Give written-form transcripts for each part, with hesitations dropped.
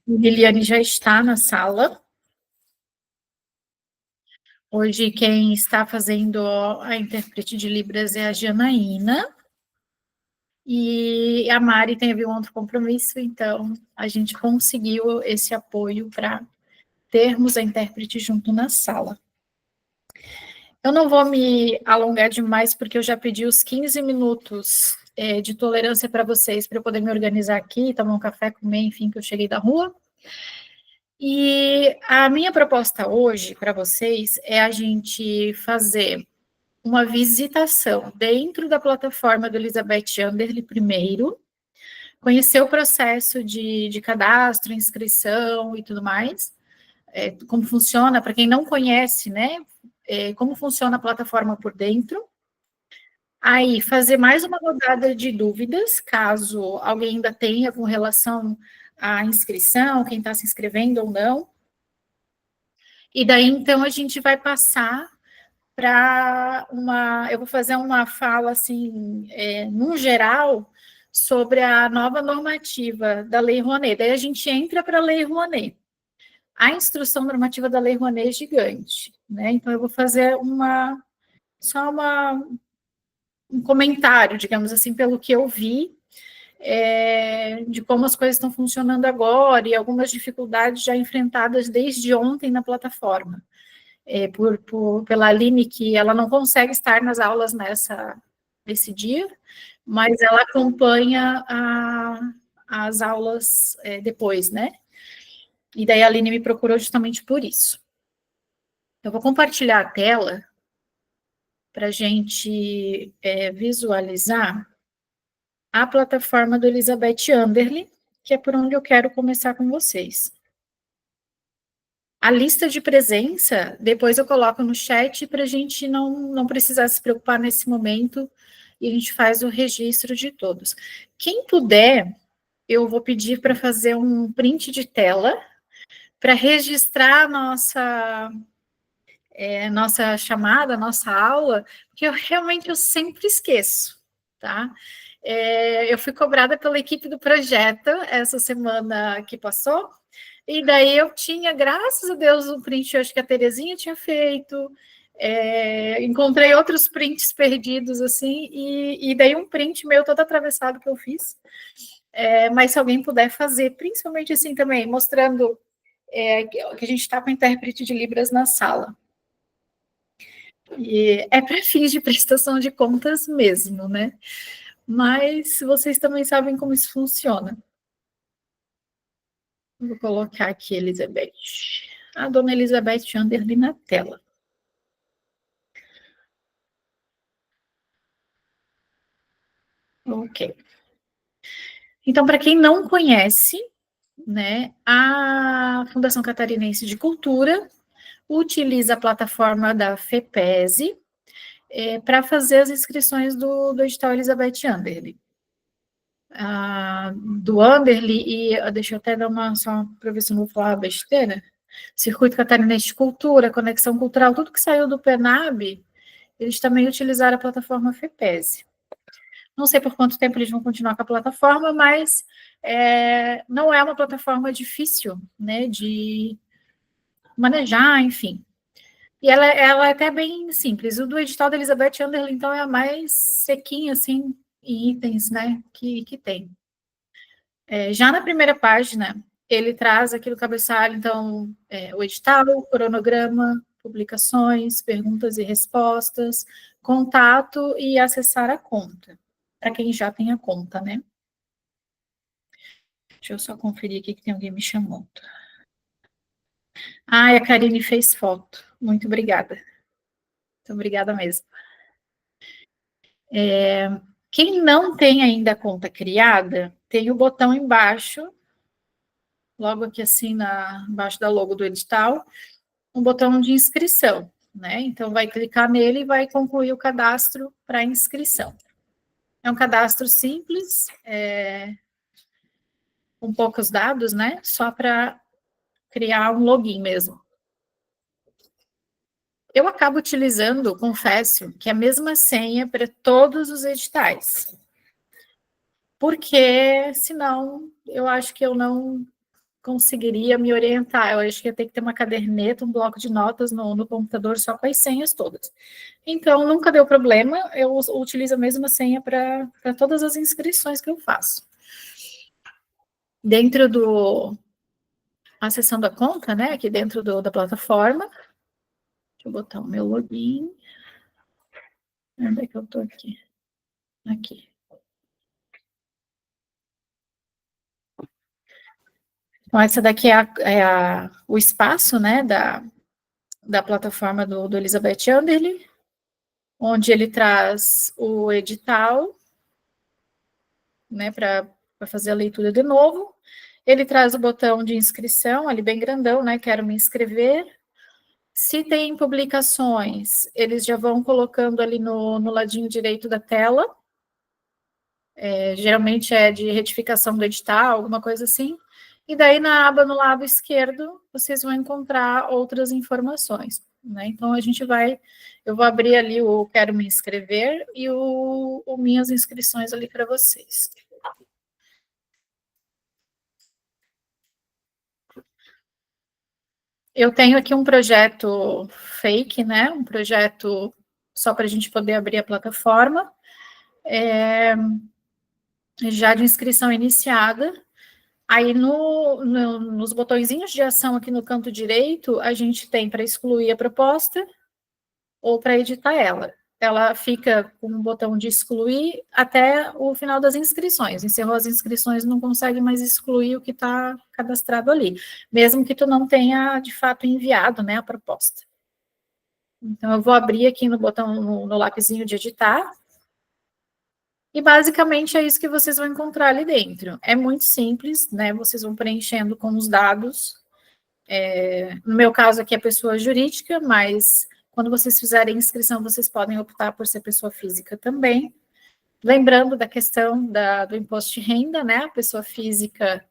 Liliane já está na sala. Hoje quem está fazendo a intérprete de Libras é a Janaína. E a Mari teve um outro compromisso, então a gente conseguiu esse apoio para termos a intérprete junto na sala. Eu não vou me alongar demais, porque eu já pedi os 15 minutos de tolerância para vocês, para eu poder me organizar aqui, tomar um café, comer, enfim, que eu cheguei da rua. E a minha proposta hoje para vocês é a gente fazer uma visitação dentro da plataforma do Elizabeth Anderle primeiro, conhecer o processo de cadastro, inscrição e tudo mais, como funciona, para quem não conhece, né, como funciona a plataforma por dentro. Aí, fazer mais uma rodada de dúvidas, caso alguém ainda tenha com relação à inscrição, quem está se inscrevendo ou não. E daí, então, a gente vai passar para eu vou fazer uma fala, assim, num geral, sobre a nova normativa da Lei Rouanet. Daí a gente entra para a Lei Rouanet. A instrução normativa da Lei Rouanet é gigante, né? Então, eu vou fazer só um comentário, digamos assim, pelo que eu vi, de como as coisas estão funcionando agora e algumas dificuldades já enfrentadas desde ontem na plataforma. Pela Aline, que ela não consegue estar nas aulas nesse dia, mas ela acompanha as aulas depois, né? E daí a Aline me procurou justamente por isso. Eu vou compartilhar a tela para a gente visualizar a plataforma do Elizabeth Anderle, que é por onde eu quero começar com vocês. A lista de presença, depois eu coloco no chat para a gente não precisar se preocupar nesse momento e a gente faz o registro de todos. Quem puder, eu vou pedir para fazer um print de tela para registrar nossa chamada, nossa aula, porque eu sempre esqueço, tá? Eu fui cobrada pela equipe do projeto essa semana que passou, e daí eu tinha, graças a Deus, um print, eu acho que a Terezinha tinha feito, encontrei outros prints perdidos, assim, e daí um print meu todo atravessado que eu fiz, mas se alguém puder fazer, principalmente assim também, mostrando que a gente está com o intérprete de Libras na sala. E é para fins de prestação de contas mesmo, né? Mas vocês também sabem como isso funciona. Vou colocar aqui Elizabeth. A dona Elizabeth Anderle na tela. Ok. Então, para quem não conhece, né, a Fundação Catarinense de Cultura utiliza a plataforma da FEPESE para fazer as inscrições do edital Elizabeth Anderle. Do Anderle e deixa eu até dar só para ver se eu não vou falar besteira. Circuito Catarinense de Cultura, Conexão Cultural, tudo que saiu do PENAB, eles também utilizaram a plataforma FEPESE. Não sei por quanto tempo eles vão continuar com a plataforma, mas não é uma plataforma difícil, né, de manejar, enfim. E ela é até bem simples. O do edital da Elizabeth Anderle, então, é a mais sequinha, assim, em itens, né, que tem. Já na primeira página, ele traz aqui no cabeçalho, então, o edital, o cronograma, publicações, perguntas e respostas, contato e acessar a conta, para quem já tem a conta, né? Deixa eu só conferir aqui que tem alguém me chamando. A Karine fez foto. Muito obrigada. Muito obrigada mesmo. Quem não tem ainda a conta criada, tem o botão embaixo, logo aqui assim, embaixo da logo do edital, um botão de inscrição, né? Então, vai clicar nele e vai concluir o cadastro para inscrição. É um cadastro simples, com poucos dados, né? Só para criar um login mesmo. Eu acabo utilizando, confesso, que é a mesma senha para todos os editais. Porque, senão, eu acho que eu não conseguiria me orientar. Eu acho que ia ter que ter uma caderneta, um bloco de notas no computador só com as senhas todas. Então, nunca deu problema, eu utilizo a mesma senha para todas as inscrições que eu faço. Dentro acessando a conta, né, aqui dentro da plataforma, deixa eu botar o meu login. Onde é que eu tô aqui? Aqui. Então, essa daqui é o espaço, né, da plataforma do Elizabeth Anderle, onde ele traz o edital, né, para fazer a leitura de novo. Ele traz o botão de inscrição, ali bem grandão, né, quero me inscrever. Se tem publicações, eles já vão colocando ali no ladinho direito da tela. Geralmente é de retificação do edital, alguma coisa assim. E daí, na aba no lado esquerdo, vocês vão encontrar outras informações, né? Então, eu vou abrir ali o Quero Me Inscrever e o Minhas Inscrições ali para vocês. Eu tenho aqui um projeto fake, né? Um projeto só para a gente poder abrir a plataforma. Já de inscrição iniciada. Aí, nos botõezinhos de ação aqui no canto direito, a gente tem para excluir a proposta ou para editar ela. Ela fica com o botão de excluir até o final das inscrições. Encerrou as inscrições, não consegue mais excluir o que está cadastrado ali, mesmo que tu não tenha, de fato, enviado, né, a proposta. Então, eu vou abrir aqui no botão, no lapisinho de editar, e basicamente é isso que vocês vão encontrar ali dentro. É muito simples, né? Vocês vão preenchendo com os dados. No meu caso aqui é pessoa jurídica, mas quando vocês fizerem inscrição, vocês podem optar por ser pessoa física também. Lembrando da questão do imposto de renda, né? A pessoa física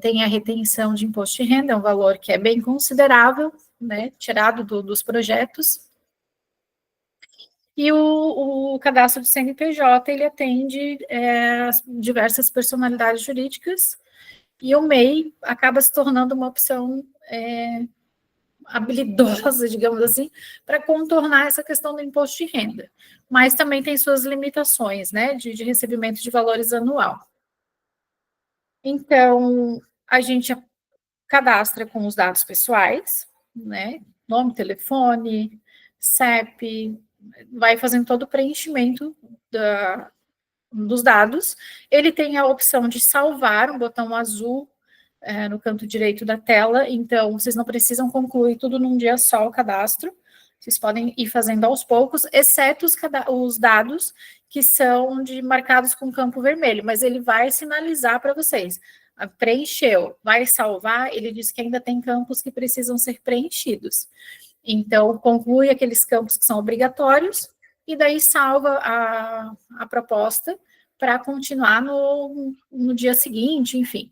tem a retenção de imposto de renda, é um valor que é bem considerável, né? Tirado dos projetos. E o cadastro do CNPJ, ele atende diversas personalidades jurídicas, e o MEI acaba se tornando uma opção habilidosa, digamos assim, para contornar essa questão do imposto de renda. Mas também tem suas limitações, né, de recebimento de valores anual. Então, a gente cadastra com os dados pessoais, né, nome, telefone, CEP, vai fazendo todo o preenchimento dos dados. Ele tem a opção de salvar, um botão azul no canto direito da tela, então vocês não precisam concluir tudo num dia só o cadastro, vocês podem ir fazendo aos poucos, exceto os dados que são marcados com campo vermelho, mas ele vai sinalizar para vocês. Preencheu, vai salvar, ele diz que ainda tem campos que precisam ser preenchidos. Então, conclui aqueles campos que são obrigatórios e daí salva a proposta para continuar no dia seguinte, enfim.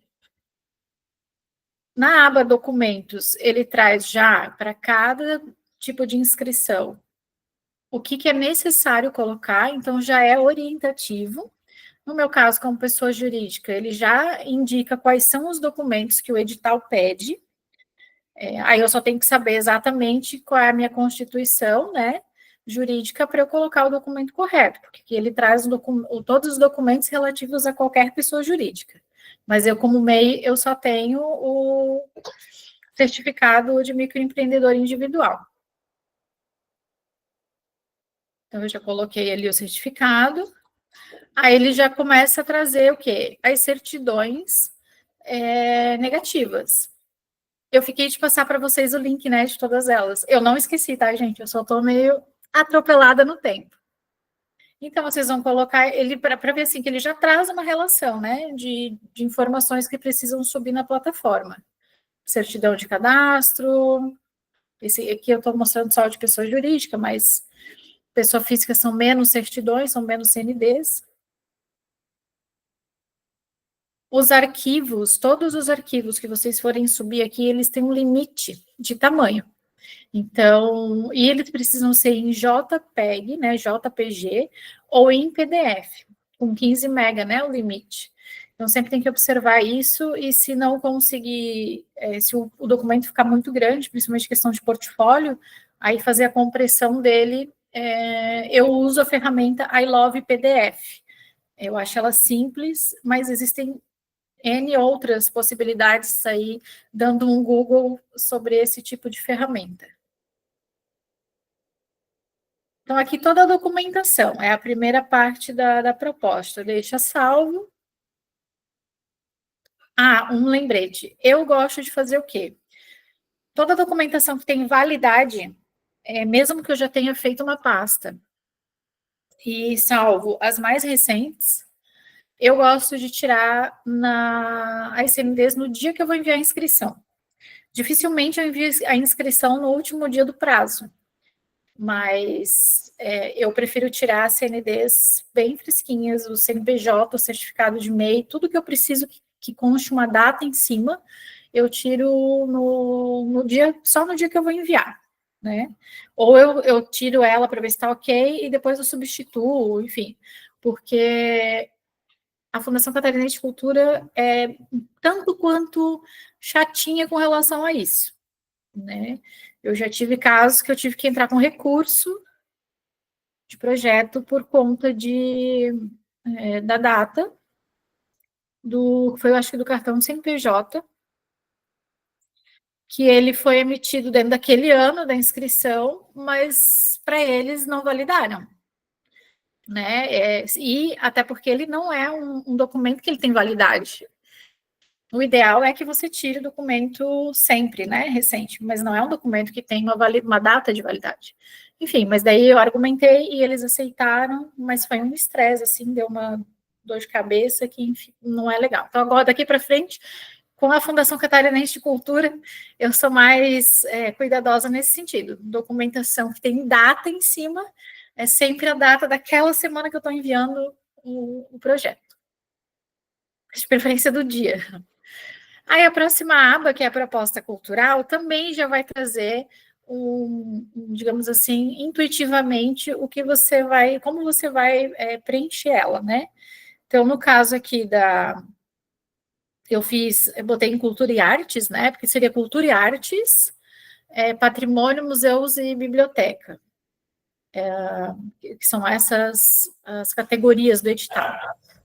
Na aba documentos, ele traz já para cada tipo de inscrição o que é necessário colocar, então já é orientativo. No meu caso, como pessoa jurídica, ele já indica quais são os documentos que o edital pede. Aí eu só tenho que saber exatamente qual é a minha constituição, né, jurídica, para eu colocar o documento correto, porque ele traz todos os documentos relativos a qualquer pessoa jurídica. Mas eu, como MEI, eu só tenho o certificado de microempreendedor individual. Então, eu já coloquei ali o certificado. Aí ele já começa a trazer o quê? As certidões negativas. Eu fiquei de passar para vocês o link, né, de todas elas. Eu não esqueci, tá, gente? Eu só estou meio atropelada no tempo. Então, vocês vão colocar ele para ver assim, que ele já traz uma relação, né, de informações que precisam subir na plataforma. Certidão de cadastro, esse aqui eu estou mostrando só de pessoa jurídica, mas pessoa física são menos certidões, são menos CNDs. Os arquivos, todos os arquivos que vocês forem subir aqui, eles têm um limite de tamanho. Então, e eles precisam ser em JPEG, né, JPG, ou em PDF, com 15 MB, né, o limite. Então, sempre tem que observar isso, e se não conseguir, se o documento ficar muito grande, principalmente questão de portfólio, aí fazer a compressão dele, eu uso a ferramenta I Love PDF. Eu acho ela simples, mas existem N outras possibilidades aí, dando um Google sobre esse tipo de ferramenta. Então, aqui toda a documentação, é a primeira parte da proposta, deixa salvo. Ah, um lembrete. Eu gosto de fazer o quê? Toda a documentação que tem validade, mesmo que eu já tenha feito uma pasta e salvo as mais recentes, eu gosto de tirar as CNDs no dia que eu vou enviar a inscrição. Dificilmente eu envio a inscrição no último dia do prazo, mas eu prefiro tirar as CNDs bem fresquinhas, o CNPJ, o certificado de MEI, tudo que eu preciso que conste uma data em cima, eu tiro no dia, só no dia que eu vou enviar, né? Ou eu tiro ela para ver se está ok e depois eu substituo, enfim, porque a Fundação Catarinense de Cultura é tanto quanto chatinha com relação a isso, né? Eu já tive casos que eu tive que entrar com recurso de projeto por conta da data foi, eu acho que do cartão CNPJ, que ele foi emitido dentro daquele ano da inscrição, mas para eles não validaram, né? E até porque ele não é um documento que ele tem validade. O ideal é que você tire o documento sempre, né, recente, mas não é um documento que tem uma data de validade. Enfim, mas daí eu argumentei e eles aceitaram, mas foi um estresse, assim, deu uma dor de cabeça que, enfim, não é legal. Então, agora, daqui para frente, com a Fundação Catarinense de Cultura, eu sou mais cuidadosa nesse sentido. Documentação que tem data em cima, é sempre a data daquela semana que eu estou enviando o projeto. De preferência do dia. Aí a próxima aba, que é a proposta cultural, também já vai trazer digamos assim, intuitivamente como você vai preencher ela, né? Então, no caso aqui eu botei em cultura e artes, né? Porque seria cultura e artes, patrimônio, museus e biblioteca. Que são essas as categorias do edital.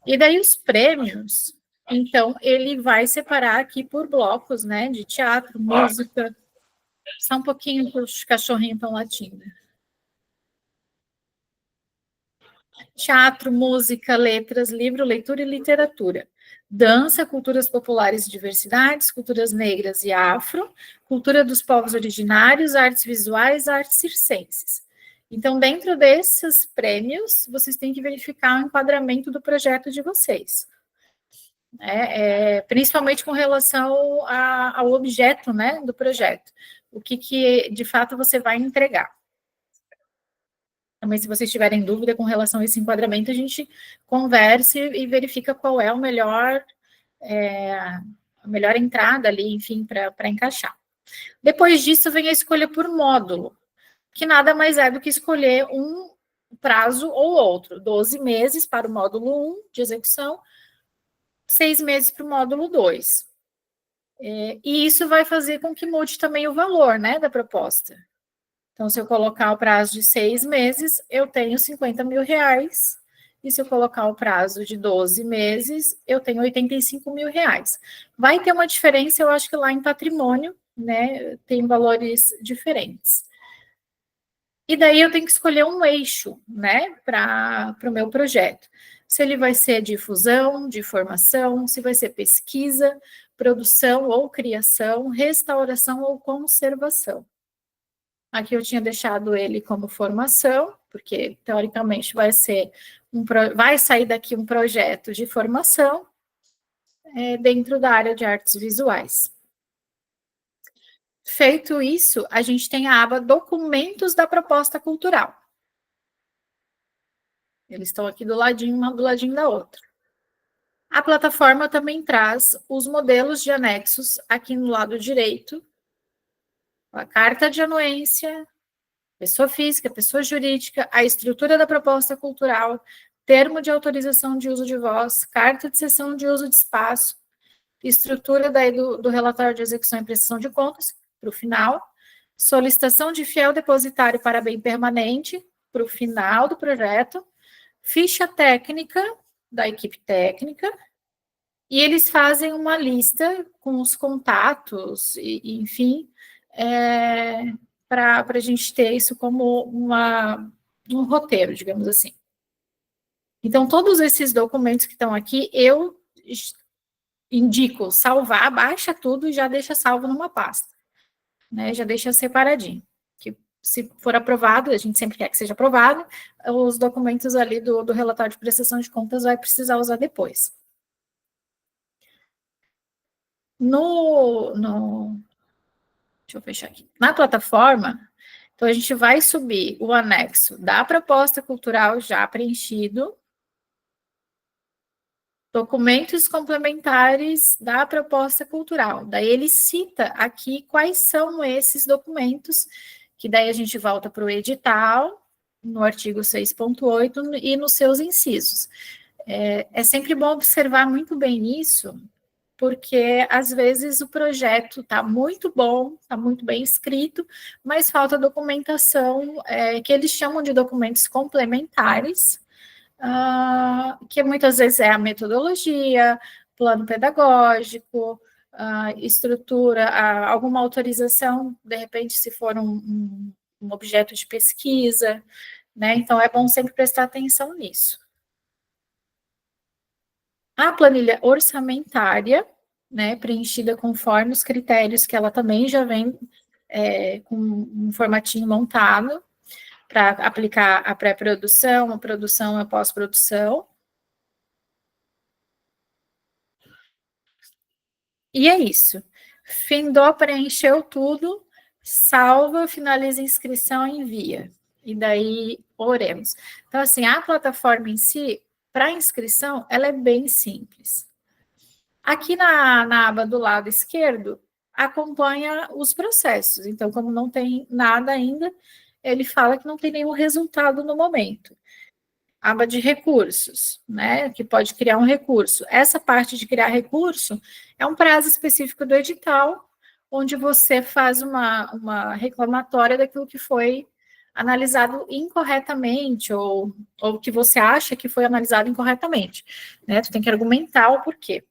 E daí os prêmios, então, ele vai separar aqui por blocos, né? De teatro, música. Só um pouquinho que os cachorrinhos estão latindo. Teatro, música, letras, livro, leitura e literatura. Dança, culturas populares e diversidades, culturas negras e afro, cultura dos povos originários, artes visuais, artes circenses. Então, dentro desses prêmios, vocês têm que verificar o enquadramento do projeto de vocês. Principalmente com relação ao objeto, né, do projeto. O que de fato você vai entregar. Também, se vocês tiverem dúvida com relação a esse enquadramento, a gente converse e verifica qual é a melhor entrada ali, enfim, para encaixar. Depois disso, vem a escolha por módulo, que nada mais é do que escolher um prazo ou outro. 12 meses para o módulo 1 de execução, 6 meses para o módulo 2. E isso vai fazer com que mude também o valor, né, da proposta. Então, se eu colocar o prazo de 6 meses, eu tenho 50 mil reais. E se eu colocar o prazo de 12 meses, eu tenho 85 mil reais. Vai ter uma diferença, eu acho que lá em patrimônio, né, tem valores diferentes. E daí eu tenho que escolher um eixo, né, para o meu projeto. Se ele vai ser difusão, de formação, se vai ser pesquisa, produção ou criação, restauração ou conservação. Aqui eu tinha deixado ele como formação, porque teoricamente vai sair daqui um projeto de formação dentro da área de artes visuais. Feito isso, a gente tem a aba Documentos da Proposta Cultural. Eles estão aqui do ladinho, uma do ladinho da outra. A plataforma também traz os modelos de anexos aqui no lado direito, a carta de anuência, pessoa física, pessoa jurídica, a estrutura da proposta cultural, termo de autorização de uso de voz, carta de cessão de uso de espaço, estrutura daí do relatório de execução e prestação de contas, para o final, solicitação de fiel depositário para bem permanente, para o final do projeto, ficha técnica da equipe técnica, e eles fazem uma lista com os contatos, enfim, para a gente ter isso como um roteiro, digamos assim. Então, todos esses documentos que estão aqui, eu indico salvar, baixa tudo e já deixa salvo numa pasta, né? Já deixa separadinho. Que se for aprovado, a gente sempre quer que seja aprovado, os documentos ali do relatório de prestação de contas vai precisar usar depois. Deixa eu fechar aqui. Na plataforma, então a gente vai subir o anexo da proposta cultural já preenchido, documentos complementares da proposta cultural. Daí ele cita aqui quais são esses documentos, que daí a gente volta para o edital, no artigo 6.8 e nos seus incisos. É sempre bom observar muito bem isso, porque às vezes o projeto está muito bom, está muito bem escrito, mas falta documentação, que eles chamam de documentos complementares, que muitas vezes é a metodologia, plano pedagógico, estrutura, alguma autorização, de repente, se for um objeto de pesquisa, né? Então, é bom sempre prestar atenção nisso. A planilha orçamentária, né, preenchida conforme os critérios que ela também já vem com um formatinho montado para aplicar a pré-produção, a produção e a pós-produção. E é isso. Findou, preencheu tudo, salva, finaliza a inscrição e envia. E daí, oremos. Então, assim, a plataforma em si, para inscrição, ela é bem simples. Aqui na aba do lado esquerdo, acompanha os processos. Então, como não tem nada ainda, ele fala que não tem nenhum resultado no momento. Aba de recursos, né? Que pode criar um recurso. Essa parte de criar recurso é um prazo específico do edital, onde você faz uma reclamatória daquilo que foi analisado incorretamente, ou que você acha que foi analisado incorretamente. Né? Tu tem que argumentar o porquê.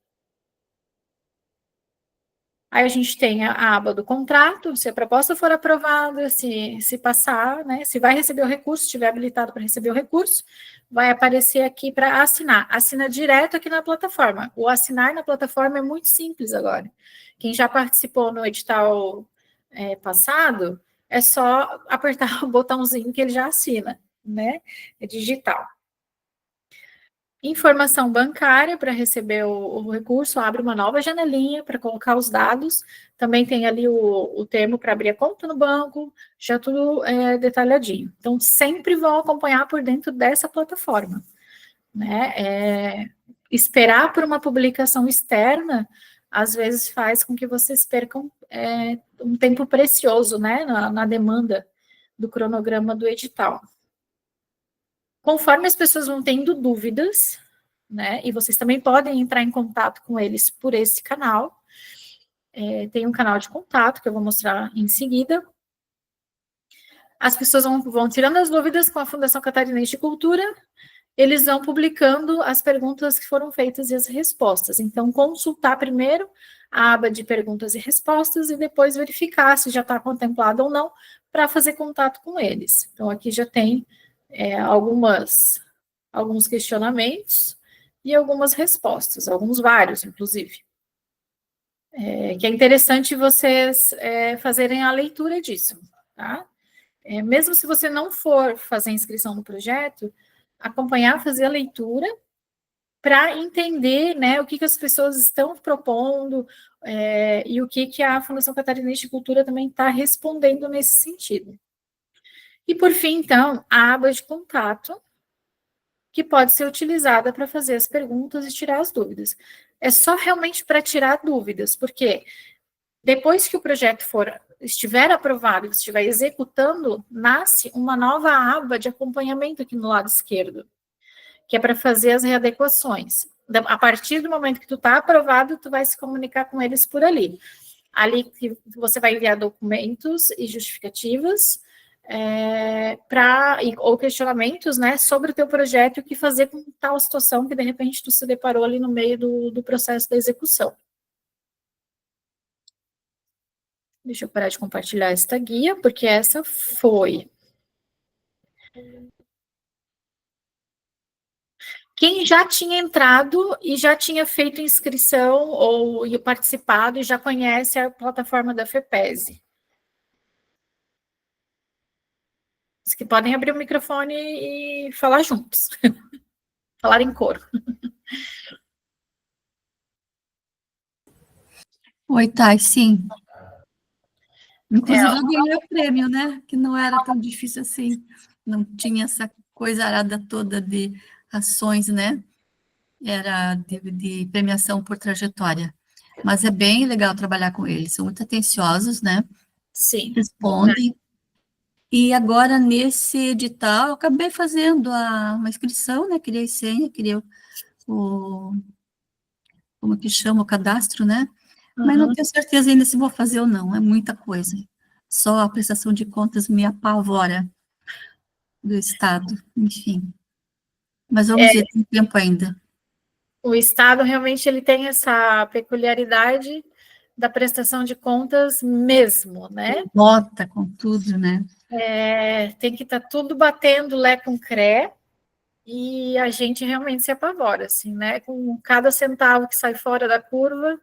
Aí a gente tem a aba do contrato, se a proposta for aprovada, se passar, né, se vai receber o recurso, se estiver habilitado para receber o recurso, vai aparecer aqui para assinar. Assina direto aqui na plataforma. O assinar na plataforma é muito simples agora. Quem já participou no edital passado, é só apertar o botãozinho que ele já assina, né? É digital. Informação bancária para receber o recurso, abre uma nova janelinha para colocar os dados, também tem ali o termo para abrir a conta no banco, já tudo detalhadinho. Então, sempre vão acompanhar por dentro dessa plataforma. Né? Esperar por uma publicação externa, às vezes faz com que vocês percam um tempo precioso, né, na demanda do cronograma do edital. Conforme as pessoas vão tendo dúvidas, né, e vocês também podem entrar em contato com eles por esse canal, tem um canal de contato que eu vou mostrar em seguida. As pessoas vão tirando as dúvidas com a Fundação Catarinense de Cultura, eles vão publicando as perguntas que foram feitas e as respostas. Então, consultar primeiro a aba de perguntas e respostas e depois verificar se já está contemplado ou não, para fazer contato com eles. Então, aqui já tem alguns questionamentos e algumas respostas, vários, inclusive. Que é interessante vocês fazerem a leitura disso, tá? Mesmo se você não for fazer inscrição no projeto, acompanhar, fazer a leitura para entender, né, o que as pessoas estão propondo e o que a Fundação Catarinense de Cultura também está respondendo nesse sentido. E, por fim, então, a aba de contato, que pode ser utilizada para fazer as perguntas e tirar as dúvidas. É só realmente para tirar dúvidas, porque depois que o projeto estiver aprovado e estiver executando, nasce uma nova aba de acompanhamento aqui no lado esquerdo, que é para fazer as readequações. A partir do momento que tu está aprovado, tu vai se comunicar com eles por ali. Ali que você vai enviar documentos e justificativas ou questionamentos, né, sobre o teu projeto e o que fazer com tal situação que, de repente, tu se deparou ali no meio do processo da execução. Deixa eu parar de compartilhar esta guia, porque essa foi. Quem já tinha entrado e já tinha feito inscrição ou participado e já conhece a plataforma da FEPESE. Os que podem abrir o microfone e falar juntos. Falar em coro. Oi, Thay, sim. Inclusive, eu ganhei o prêmio, né? Que não era tão difícil assim. Não tinha essa coisa arada toda de ações, né? Era de premiação por trajetória. Mas é bem legal trabalhar com eles. São muito atenciosos, né? Sim. Respondem. E agora, nesse edital, eu acabei fazendo uma inscrição, né? Criei senha, criei como que chama, o cadastro, né? Mas não tenho certeza ainda se vou fazer ou não, é muita coisa. Só a prestação de contas me apavora do Estado, enfim. Mas vamos ver, tem tempo ainda. O Estado realmente ele tem essa peculiaridade da prestação de contas mesmo, né? Bota com tudo, né? Tem que estar tudo batendo lé com cré, e a gente realmente se apavora, assim, né? Com cada centavo que sai fora da curva,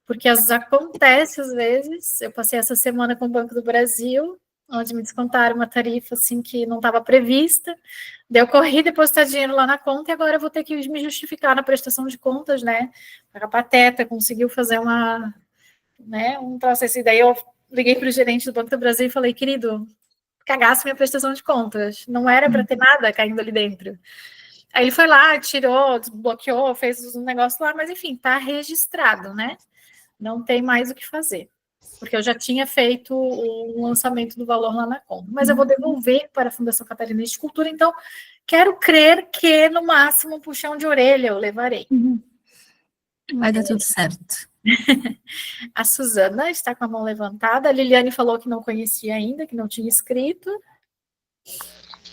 porque acontece às vezes. Eu passei essa semana com o Banco do Brasil, onde me descontaram uma tarifa assim que não estava prevista. Daí eu corri depositar dinheiro lá na conta e agora eu vou ter que me justificar na prestação de contas, né? A Pateta conseguiu fazer um processo. E daí eu liguei para o gerente do Banco do Brasil e falei, querido, cagasse minha prestação de contas. Não era para ter nada caindo ali dentro. Aí ele foi lá, tirou, desbloqueou, fez um negócio lá, mas enfim, tá registrado, né? Não tem mais o que fazer. Porque eu já tinha feito o lançamento do valor lá na conta. Mas eu vou devolver para a Fundação Catarinense de Cultura, então quero crer que, no máximo, um puxão de orelha eu levarei. Vai dar tudo certo. A Suzana está com a mão levantada. A Liliane falou que não conhecia ainda, que não tinha escrito.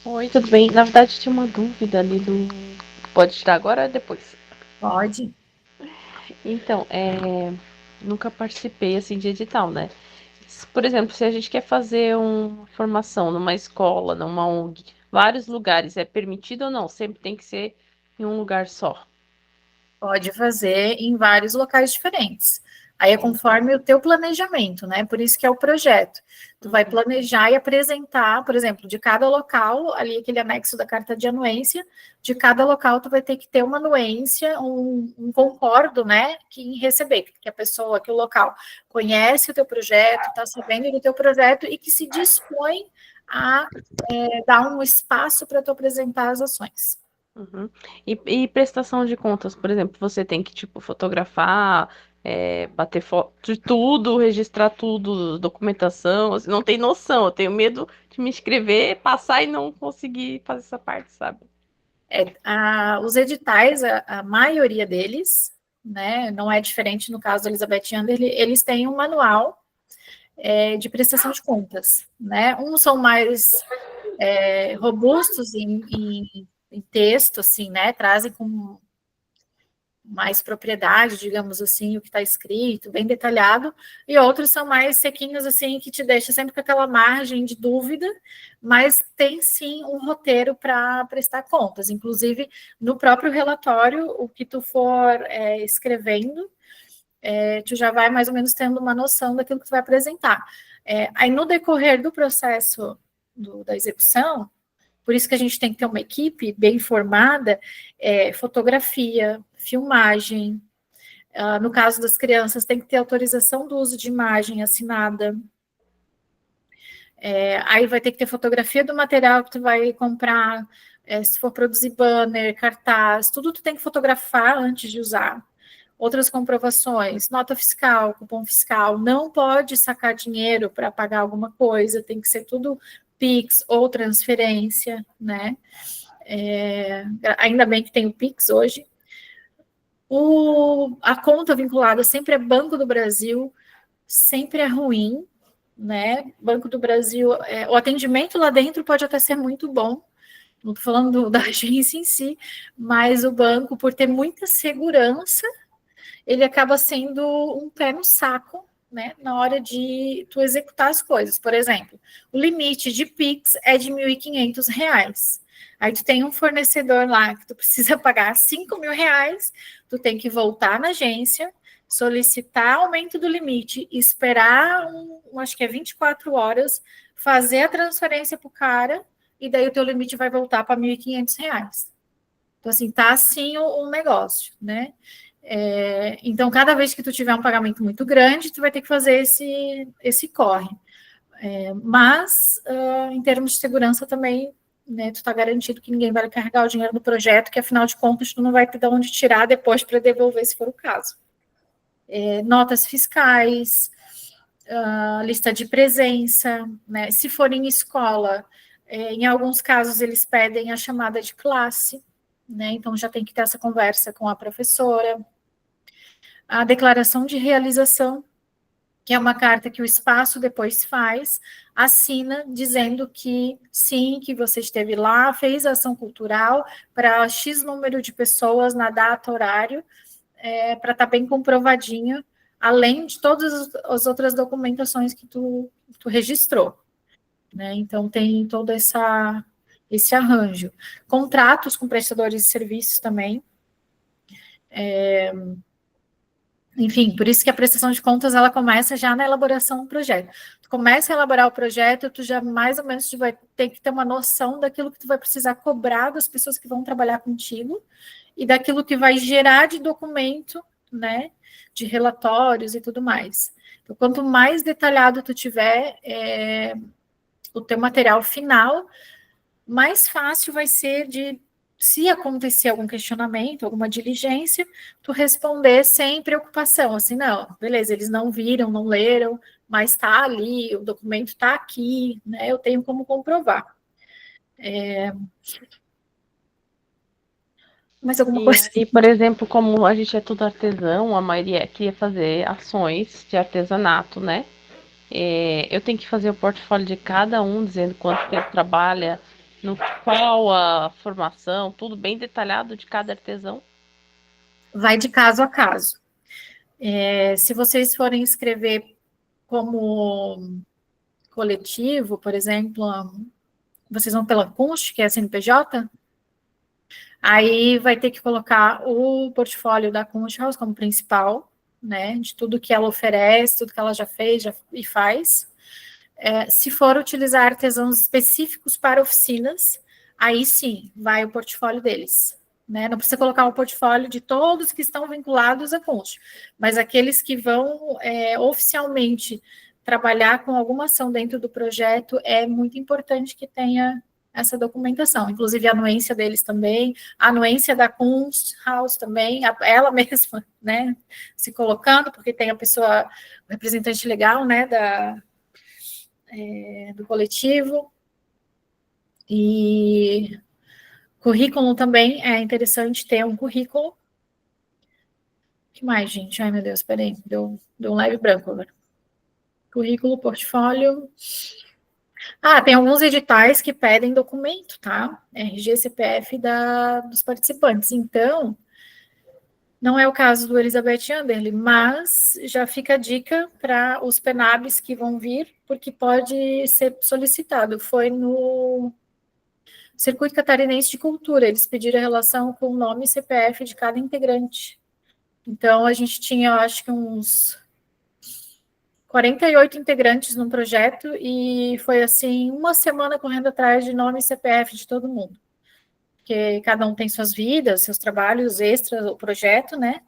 Oi, tudo bem? Na verdade, tinha uma dúvida ali do... Pode tirar agora ou depois? Pode. Então, nunca participei, assim, de edital, né? Por exemplo, se a gente quer fazer uma formação numa escola, numa ONG, vários lugares, é permitido ou não? Sempre tem que ser em um lugar só. Pode fazer em vários locais diferentes. Aí é conforme o teu planejamento, né? Por isso que é o projeto. Tu vai planejar e apresentar, por exemplo, de cada local, ali aquele anexo da carta de anuência, de cada local tu vai ter que ter uma anuência, um concordo, né? Que em receber, que a pessoa, que o local conhece o teu projeto, está sabendo do teu projeto e que se dispõe a dar um espaço para tu apresentar as ações. Uhum. E prestação de contas, por exemplo, você tem que, tipo, fotografar, bater foto de tudo, registrar tudo, documentação, você não tem noção, eu tenho medo de me inscrever, passar e não conseguir fazer essa parte, sabe? Os editais, a maioria deles, né, não é diferente no caso da Elizabeth Under, eles têm um manual de prestação de contas, né? Uns são mais robustos em texto, assim, né? Trazem com mais propriedade, digamos assim, o que está escrito, bem detalhado, e outros são mais sequinhos, assim, que te deixa sempre com aquela margem de dúvida, mas tem sim um roteiro para prestar contas. Inclusive, no próprio relatório, o que tu for escrevendo, tu já vai mais ou menos tendo uma noção daquilo que tu vai apresentar. Aí, no decorrer do processo da execução, por isso que a gente tem que ter uma equipe bem formada, fotografia, filmagem. No caso das crianças, tem que ter autorização do uso de imagem assinada. Aí vai ter que ter fotografia do material que tu vai comprar, se for produzir banner, cartaz, tudo tu tem que fotografar antes de usar. Outras comprovações, nota fiscal, cupom fiscal, não pode sacar dinheiro para pagar alguma coisa, tem que ser tudo Pix ou transferência, né? Ainda bem que tem o Pix hoje. A conta vinculada sempre é Banco do Brasil, sempre é ruim, né? Banco do Brasil, o atendimento lá dentro pode até ser muito bom, não estou falando da agência em si, mas o banco, por ter muita segurança, ele acaba sendo um pé no saco, né, na hora de tu executar as coisas. Por exemplo, o limite de Pix é de R$ 1.500. Aí tu tem um fornecedor lá que tu precisa pagar R$ 5.000, tu tem que voltar na agência, solicitar aumento do limite, esperar, acho que é 24 horas, fazer a transferência para o cara, e daí o teu limite vai voltar para R$ 1.500. Então, assim, tá assim o negócio, né? Então, cada vez que tu tiver um pagamento muito grande, tu vai ter que fazer esse corre. Mas, em termos de segurança também, né, tu está garantido que ninguém vai carregar o dinheiro do projeto, que afinal de contas tu não vai ter de onde tirar depois para devolver, se for o caso. Notas fiscais, lista de presença, né? Se for em escola, em alguns casos eles pedem a chamada de classe, né? Então já tem que ter essa conversa com a professora. A declaração de realização, que é uma carta que o espaço depois faz, assina dizendo que sim, que você esteve lá, fez a ação cultural para X número de pessoas na data, horário, para estar bem comprovadinho, além de todas as outras documentações que tu registrou, né? Então tem todo esse arranjo. Contratos com prestadores de serviços também. Enfim, por isso que a prestação de contas, ela começa já na elaboração do projeto. Tu começa a elaborar o projeto, tu já mais ou menos tu vai ter que ter uma noção daquilo que tu vai precisar cobrar das pessoas que vão trabalhar contigo e daquilo que vai gerar de documento, né, de relatórios e tudo mais. Então, quanto mais detalhado tu tiver o teu material final, mais fácil vai ser de, se acontecer algum questionamento, alguma diligência, tu responder sem preocupação, assim, não, beleza, eles não viram, não leram, mas está ali, o documento está aqui, né, eu tenho como comprovar. Mais alguma coisa? E, por exemplo, como a gente é tudo artesão, a maioria queria fazer ações de artesanato, né? Eu tenho que fazer o portfólio de cada um, dizendo quanto tempo trabalha, no qual a formação, tudo bem detalhado de cada artesão. Vai de caso a caso. Se vocês forem escrever como coletivo, por exemplo, vocês vão pela Kunst, que é a CNPJ, aí vai ter que colocar o portfólio da Kunst House como principal, né, de tudo que ela oferece, tudo que ela já fez e faz. Se for utilizar artesãos específicos para oficinas, aí sim, vai o portfólio deles. Né? Não precisa colocar o portfólio de todos que estão vinculados à Kunst, mas aqueles que vão oficialmente trabalhar com alguma ação dentro do projeto, é muito importante que tenha essa documentação, inclusive a anuência deles também, a anuência da Kunst House também, ela mesma, né, se colocando, porque tem a pessoa, o representante legal, né, do coletivo. E currículo também é interessante ter um currículo. O que mais, gente? Ai, meu Deus, peraí, deu um leve branco agora. Currículo, portfólio. Tem alguns editais que pedem documento, tá? RG, CPF dos participantes. Então, não é o caso do Elizabeth Anderle, mas já fica a dica para os PENABs que vão vir, porque pode ser solicitado. Foi no Circuito Catarinense de Cultura, eles pediram a relação com o nome e CPF de cada integrante. Então, a gente tinha, eu acho que uns 48 integrantes no projeto e foi, assim, uma semana correndo atrás de nome e CPF de todo mundo. Porque cada um tem suas vidas, seus trabalhos extras, o projeto, né?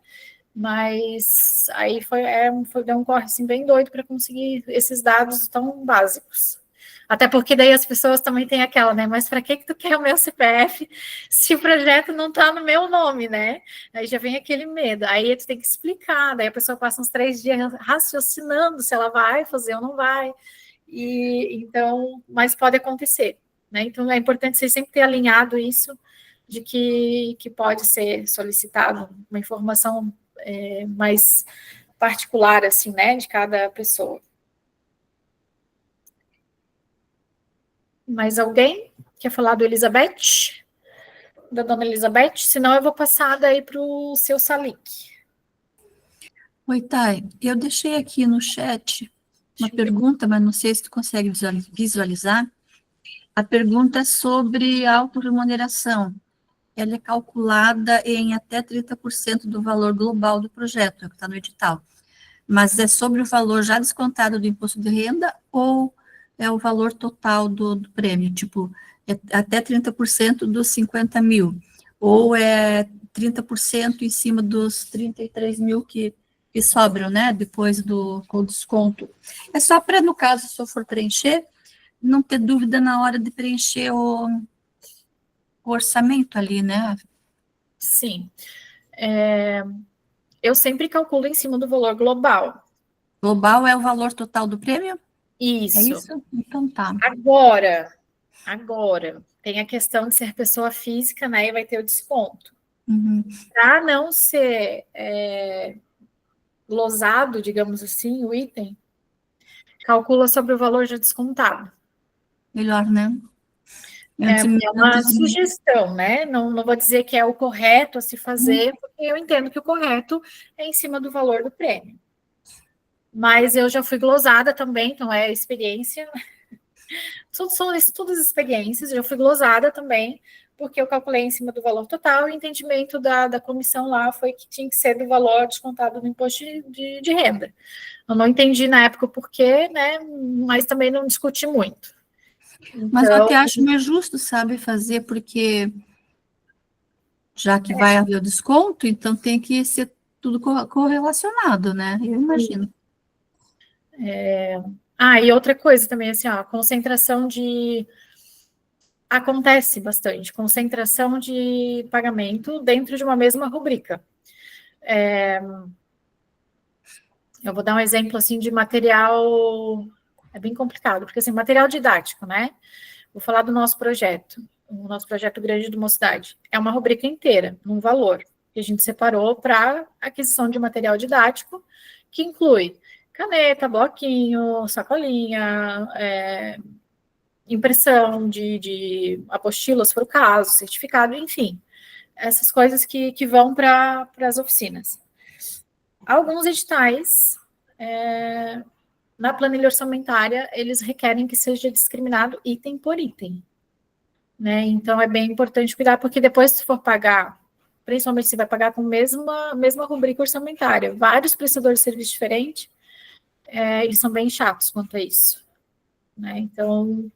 Mas aí deu um corre, assim, bem doido para conseguir esses dados tão básicos. Até porque daí as pessoas também têm aquela, né? Mas para que tu quer o meu CPF se o projeto não está no meu nome, né? Aí já vem aquele medo. Aí tu tem que explicar, daí a pessoa passa uns 3 dias raciocinando se ela vai fazer ou não vai. Então, mas pode acontecer, né? Então, é importante você sempre ter alinhado isso de que pode ser solicitado uma informação mais particular, assim, né, de cada pessoa. Mais alguém quer falar do Elizabeth? Da dona Elizabeth? Senão eu vou passar daí para o seu Salik. Oi, Thay. Eu deixei aqui no chat uma pergunta, mas não sei se tu consegue visualizar. A pergunta é sobre autorremuneração. Ela é calculada em até 30% do valor global do projeto, é o que está no edital. Mas é sobre o valor já descontado do imposto de renda ou é o valor total do prêmio? Tipo, é até 30% dos 50 mil, ou é 30% em cima dos 33 mil que sobram, né? Depois com desconto. É só para, no caso, se eu for preencher, não ter dúvida na hora de preencher o orçamento ali, né? Sim. Eu sempre calculo em cima do valor global. Global é o valor total do prêmio? Isso. É isso? Então tá. Agora, tem a questão de ser pessoa física, né? E vai ter o desconto. Uhum. Para não ser glosado, digamos assim, o item, calcula sobre o valor já descontado. Melhor, né? É uma sugestão, né? Não vou dizer que é o correto a se fazer, porque eu entendo que o correto é em cima do valor do prêmio. Mas eu já fui glosada também, então é experiência. São todas experiências, eu já fui glosada também, porque eu calculei em cima do valor total, e o entendimento da comissão lá foi que tinha que ser do valor descontado do imposto de renda. Eu não entendi na época o porquê, né? Mas também não discuti muito. Mas eu Então, até acho meio justo, sabe, fazer, porque já que vai haver o desconto, então tem que ser tudo correlacionado, né? Eu imagino. e outra coisa também, assim, ó, concentração de... Acontece bastante, concentração de pagamento dentro de uma mesma rubrica. Eu vou dar um exemplo, assim, de material... É bem complicado, porque, assim, material didático, né? Vou falar do nosso projeto, o nosso projeto Grande do Mocidade. É uma rubrica inteira, num valor, que a gente separou para aquisição de material didático, que inclui caneta, bloquinho, sacolinha, impressão de apostilas, se for o caso, certificado, enfim. Essas coisas que vão para as oficinas. Alguns editais, na planilha orçamentária, eles requerem que seja discriminado item por item. Né? Então, é bem importante cuidar, porque depois, se for pagar, principalmente se vai pagar com a mesma rubrica orçamentária, vários prestadores de serviço diferentes, eles são bem chatos quanto a isso. Né? Então,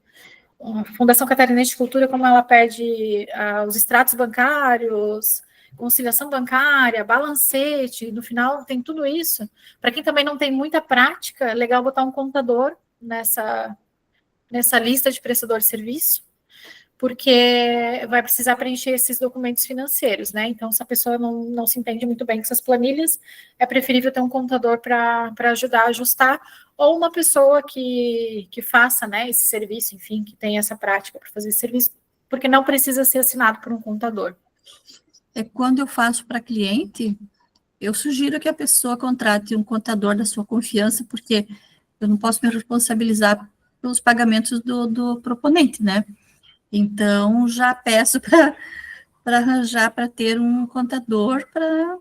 a Fundação Catarinense de Cultura, como ela pede os extratos bancários, conciliação bancária, balancete, no final tem tudo isso. Para quem também não tem muita prática, é legal botar um contador nessa lista de prestador de serviço, porque vai precisar preencher esses documentos financeiros, né? Então, se a pessoa não se entende muito bem com essas planilhas, é preferível ter um contador para ajudar a ajustar, ou uma pessoa que faça, né, esse serviço, enfim, que tenha essa prática para fazer esse serviço, porque não precisa ser assinado por um contador. Quando eu faço para cliente, eu sugiro que a pessoa contrate um contador da sua confiança, porque eu não posso me responsabilizar pelos pagamentos do proponente, né? Então, já peço para arranjar, para ter um contador para...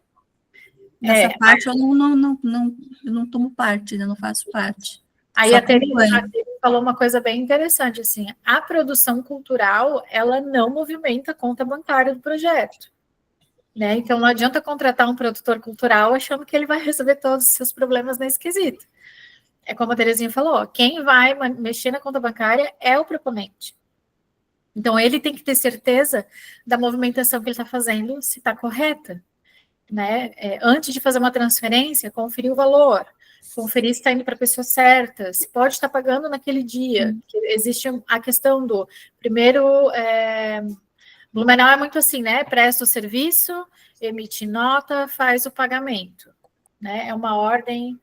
Nessa parte eu não tomo parte, né? Não faço parte. Aí Só a Teresa acompanho. falou uma coisa bem interessante, assim, a produção cultural, ela não movimenta a conta bancária do projeto. Né? Então, não adianta contratar um produtor cultural achando que ele vai resolver todos os seus problemas nesse quesito. É como a Terezinha falou, quem vai mexer na conta bancária é o proponente. Então, ele tem que ter certeza da movimentação que ele está fazendo, se está correta. Né? Antes de fazer uma transferência, conferir o valor, conferir se está indo para a pessoa certa, se pode estar pagando naquele dia. Existe a questão do, primeiro, Blumenau é muito assim, né? Presta o serviço, emite nota, faz o pagamento. Né? É uma ordem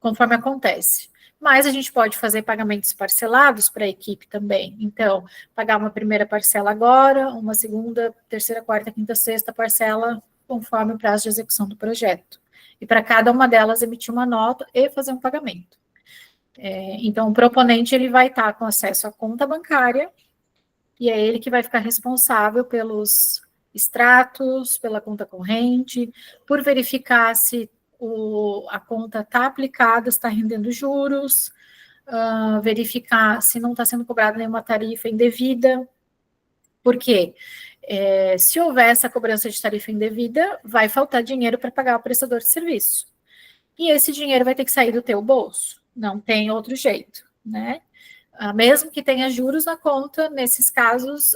conforme acontece. mas a gente pode fazer pagamentos parcelados para a equipe também. Então, pagar uma primeira parcela agora, uma segunda, terceira, quarta, quinta, sexta parcela, conforme o prazo de execução do projeto. E para cada uma delas emitir uma nota e fazer um pagamento. Então, o proponente ele vai estar com acesso à conta bancária, e é ele que vai ficar responsável pelos extratos, pela conta corrente, por verificar se a conta está aplicada, está rendendo juros, verificar se não está sendo cobrada nenhuma tarifa indevida. Por quê? Se houver essa cobrança de tarifa indevida, vai faltar dinheiro para pagar o prestador de serviço. E esse dinheiro vai ter que sair do teu bolso. Não tem outro jeito, né? Mesmo que tenha juros na conta, nesses casos,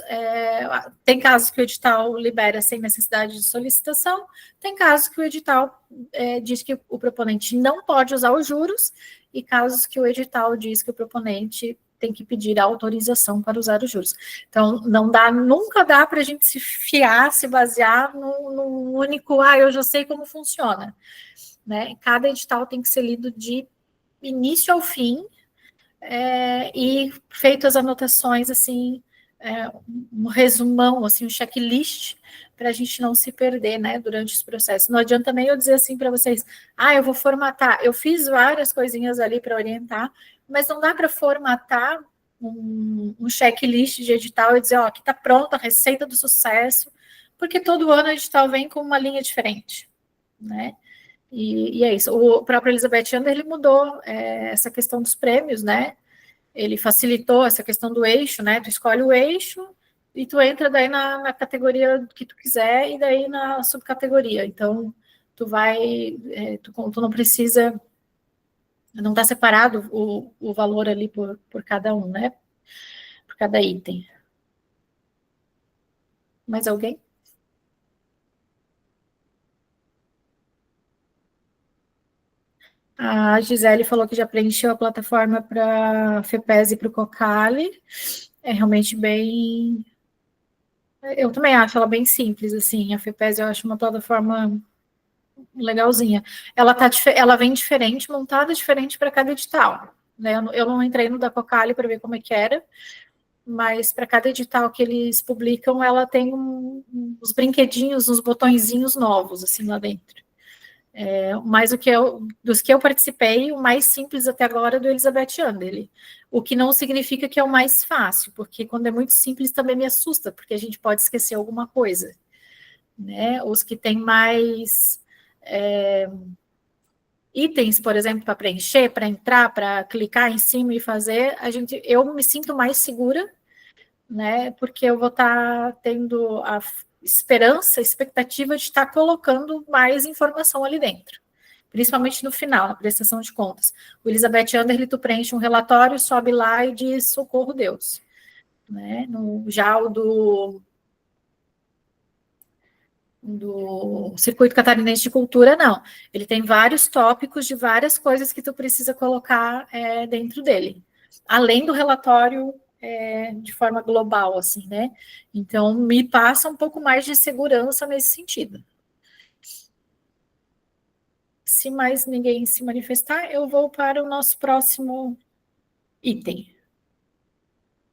tem casos que o edital libera sem necessidade de solicitação, tem casos que o edital diz que o proponente não pode usar os juros, e casos que o edital diz que o proponente tem que pedir a autorização para usar os juros. Então, nunca dá para a gente se fiar, se basear num único, eu já sei como funciona. Né? Cada edital tem que ser lido de início ao fim, e feito as anotações, assim, um resumão, assim, um checklist, para a gente não se perder, né, durante os processos. Não adianta nem eu dizer assim para vocês, eu vou formatar. Eu fiz várias coisinhas ali para orientar, mas não dá para formatar um checklist de edital e dizer, aqui está pronta a receita do sucesso, porque todo ano o edital vem com uma linha diferente, né? E é isso. O próprio Elizabeth Under, ele mudou essa questão dos prêmios, né? Ele facilitou essa questão do eixo, né? Tu escolhe o eixo e tu entra daí na categoria que tu quiser e daí na subcategoria. Então, tu tu não precisa, não está separado o valor ali por cada um, né? Por cada item. Mais alguém? A Gisele falou que já preencheu a plataforma para a FEPES e para o Cocali. É realmente bem... Eu também acho ela bem simples, assim. A FEPES eu acho uma plataforma legalzinha. Ela vem diferente, montada diferente para cada edital. Né? Eu não entrei no da Cocali para ver como é que era, mas para cada edital que eles publicam, ela tem uns brinquedinhos, uns botõezinhos novos, assim, lá dentro. Mas dos que eu participei, o mais simples até agora é do Elizabeth Under. O que não significa que é o mais fácil, porque quando é muito simples também me assusta, porque a gente pode esquecer alguma coisa. Né? Os que têm mais itens, por exemplo, para preencher, para entrar, para clicar em cima e fazer, eu me sinto mais segura, né? Porque eu vou estar tendo a expectativa de estar colocando mais informação ali dentro, principalmente no final, na prestação de contas. O Elizabeth Under, tu preenche um relatório, sobe lá e diz socorro Deus. Né? Já o do Circuito Catarinense de Cultura, não. Ele tem vários tópicos de várias coisas que tu precisa colocar dentro dele. Além do relatório de forma global, assim, né? Então, me passa um pouco mais de segurança nesse sentido. Se mais ninguém se manifestar, eu vou para o nosso próximo item.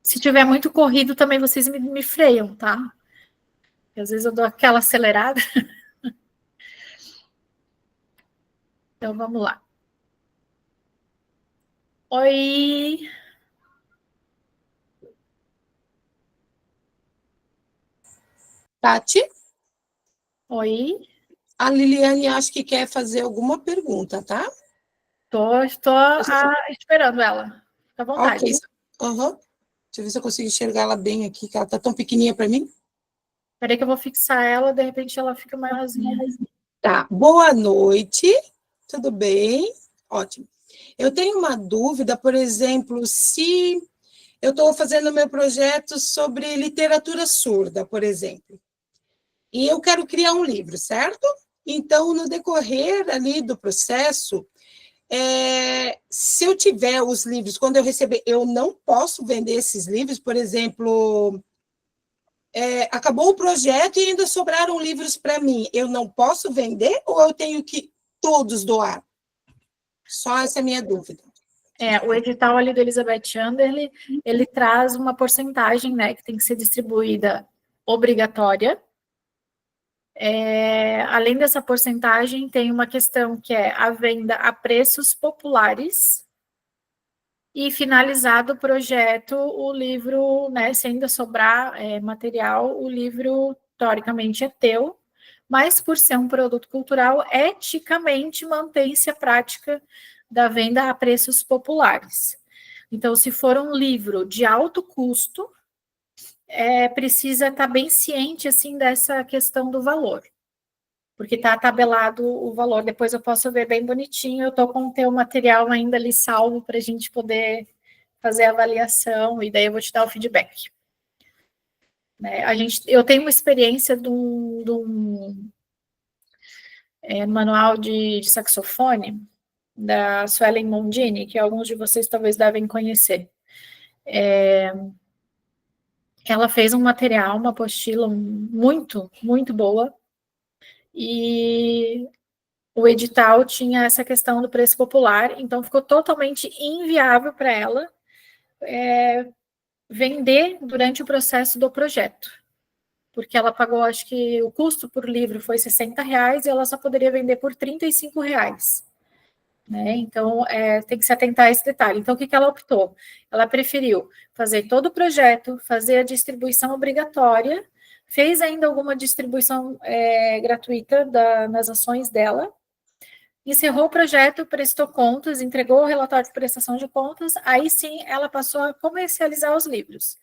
Se tiver muito corrido, também vocês me freiam, tá? Porque às vezes eu dou aquela acelerada. Então, vamos lá. Oi! Tati? Oi? A Liliane acho que quer fazer alguma pergunta, tá? Estou esperando ela. Fica à vontade. Ok. Uhum. Deixa eu ver se eu consigo enxergar ela bem aqui, que ela está tão pequenininha para mim. Espera aí que eu vou fixar ela, de repente ela fica maiorzinha. Tá. Boa noite. Tudo bem? Ótimo. Eu tenho uma dúvida, por exemplo, se eu estou fazendo meu projeto sobre literatura surda, por exemplo, e eu quero criar um livro, certo? Então, no decorrer ali do processo, se eu tiver os livros, quando eu receber, eu não posso vender esses livros, por exemplo, acabou o projeto e ainda sobraram livros para mim, eu não posso vender ou eu tenho que todos doar? Só essa é a minha dúvida. O edital ali do Elizabeth Anderle, ele traz uma porcentagem, né, que tem que ser distribuída obrigatória. Além dessa porcentagem, tem uma questão que é a venda a preços populares, e finalizado o projeto, o livro, né, se ainda sobrar material, o livro, teoricamente, é teu, mas por ser um produto cultural, eticamente mantém-se a prática da venda a preços populares. Então, se for um livro de alto custo, precisa estar bem ciente, assim, dessa questão do valor, porque está tabelado o valor. Depois eu posso ver bem bonitinho, eu estou com o teu material ainda ali salvo para a gente poder fazer a avaliação, e daí eu vou te dar o feedback. Eu tenho uma experiência de um manual de saxofone, da Suelen Mondini, que alguns de vocês talvez devem conhecer. Ela fez um material, uma apostila muito, muito boa, e o edital tinha essa questão do preço popular, então ficou totalmente inviável para ela vender durante o processo do projeto, porque ela pagou, acho que o custo por livro foi R$60 e ela só poderia vender por R$35. Né? Então, tem que se atentar a esse detalhe. Então, o que ela optou? Ela preferiu fazer todo o projeto, fazer a distribuição obrigatória, fez ainda alguma distribuição gratuita nas ações dela, encerrou o projeto, prestou contas, entregou o relatório de prestação de contas, aí sim ela passou a comercializar os livros.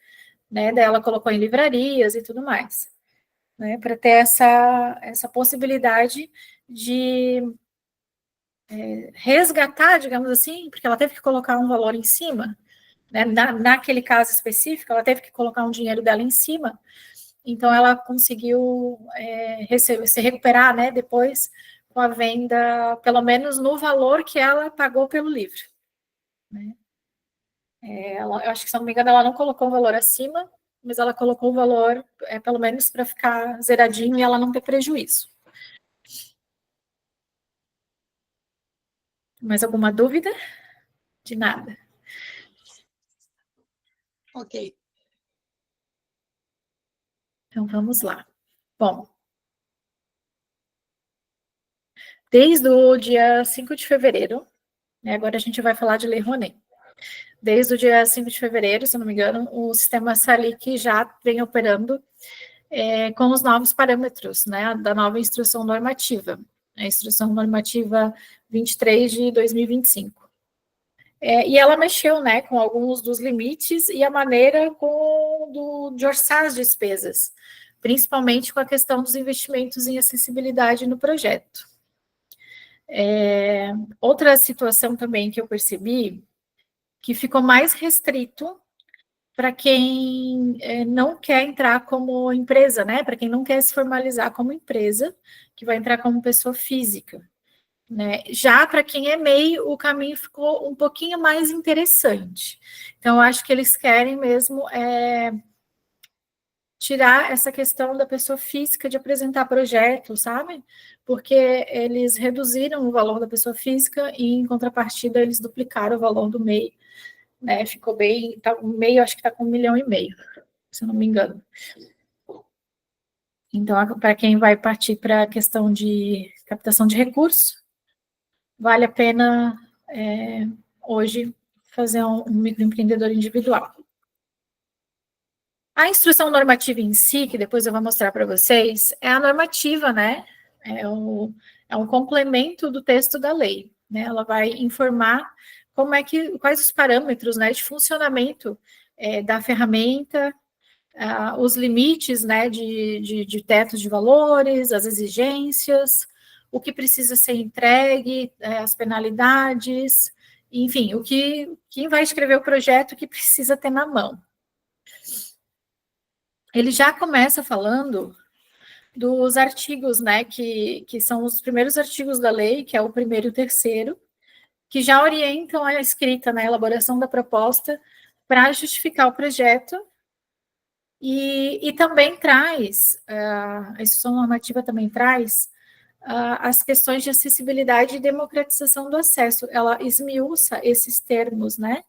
Né? Daí ela colocou em livrarias e tudo mais. Né? Para ter essa possibilidade de resgatar, digamos assim, porque ela teve que colocar um valor em cima, né? Naquele caso específico, ela teve que colocar um dinheiro dela em cima, então ela conseguiu se recuperar, né, depois com a venda, pelo menos no valor que ela pagou pelo livro. Né? Eu acho que, se não me engano, ela não colocou um valor acima, mas ela colocou o valor, pelo menos para ficar zeradinho e ela não ter prejuízo. Mais alguma dúvida? De nada. Ok. Então, vamos lá. Bom, desde o dia 5 de fevereiro, né, agora a gente vai falar de Lei Rouanet. Desde o dia 5 de fevereiro, se não me engano, o sistema SALIC já vem operando com os novos parâmetros, né, da nova instrução normativa, a instrução normativa 23 de 2025. E ela mexeu, né, com alguns dos limites e a maneira de orçar as despesas, principalmente com a questão dos investimentos em acessibilidade no projeto. Outra situação também que eu percebi, que ficou mais restrito para quem não quer entrar como empresa, né? Para quem não quer se formalizar como empresa, que vai entrar como pessoa física. Né? Já para quem é MEI, o caminho ficou um pouquinho mais interessante. Então, eu acho que eles querem mesmo tirar essa questão da pessoa física de apresentar projeto, sabe? Porque eles reduziram o valor da pessoa física e, em contrapartida, eles duplicaram o valor do MEI. Né? Ficou bem... o MEI, acho que está com 1,5 milhão, se eu não me engano. Então, para quem vai partir para a questão de captação de recursos, vale a pena hoje fazer um microempreendedor individual. A instrução normativa em si, que depois eu vou mostrar para vocês, é a normativa, né? É um complemento do texto da lei. Né? Ela vai informar quais os parâmetros, né, de funcionamento da ferramenta, os limites, né, de tetos de valores, as exigências, o que precisa ser entregue, as penalidades, enfim, quem vai escrever o projeto que precisa ter na mão. Ele já começa falando dos artigos, né, que são os primeiros artigos da lei, que é o 1º e o 3º, que já orientam a escrita, na elaboração da proposta para justificar o projeto. E também traz, a instrução normativa também traz as questões de acessibilidade e democratização do acesso. Ela esmiuça esses termos, né?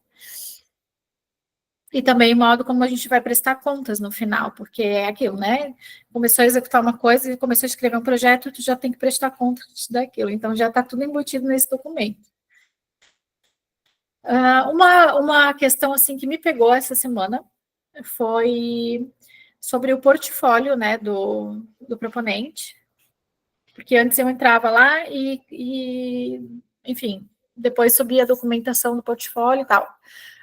E também o modo como a gente vai prestar contas no final, porque é aquilo, né? Começou a executar uma coisa e começou a escrever um projeto, tu já tem que prestar contas daquilo. Então, já está tudo embutido nesse documento. Uma questão, assim, que me pegou essa semana foi sobre o portfólio, né, do proponente, porque antes eu entrava lá e enfim, depois subia a documentação do portfólio e tal.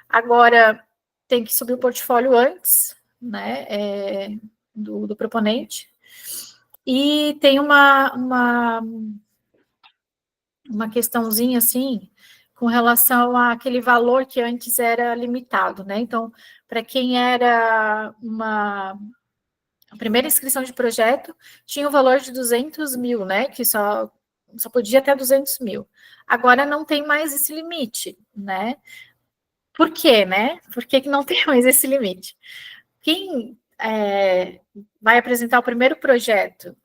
Agora, tem que subir o portfólio antes, né, do proponente, e tem uma questãozinha, assim, com relação àquele valor que antes era limitado, né, então, para quem era a primeira inscrição de projeto, tinha o valor de 200 mil, né, que só podia até 200 mil. Agora não tem mais esse limite, né, por quê, né? Por que não tem mais esse limite? Quem vai apresentar o primeiro projeto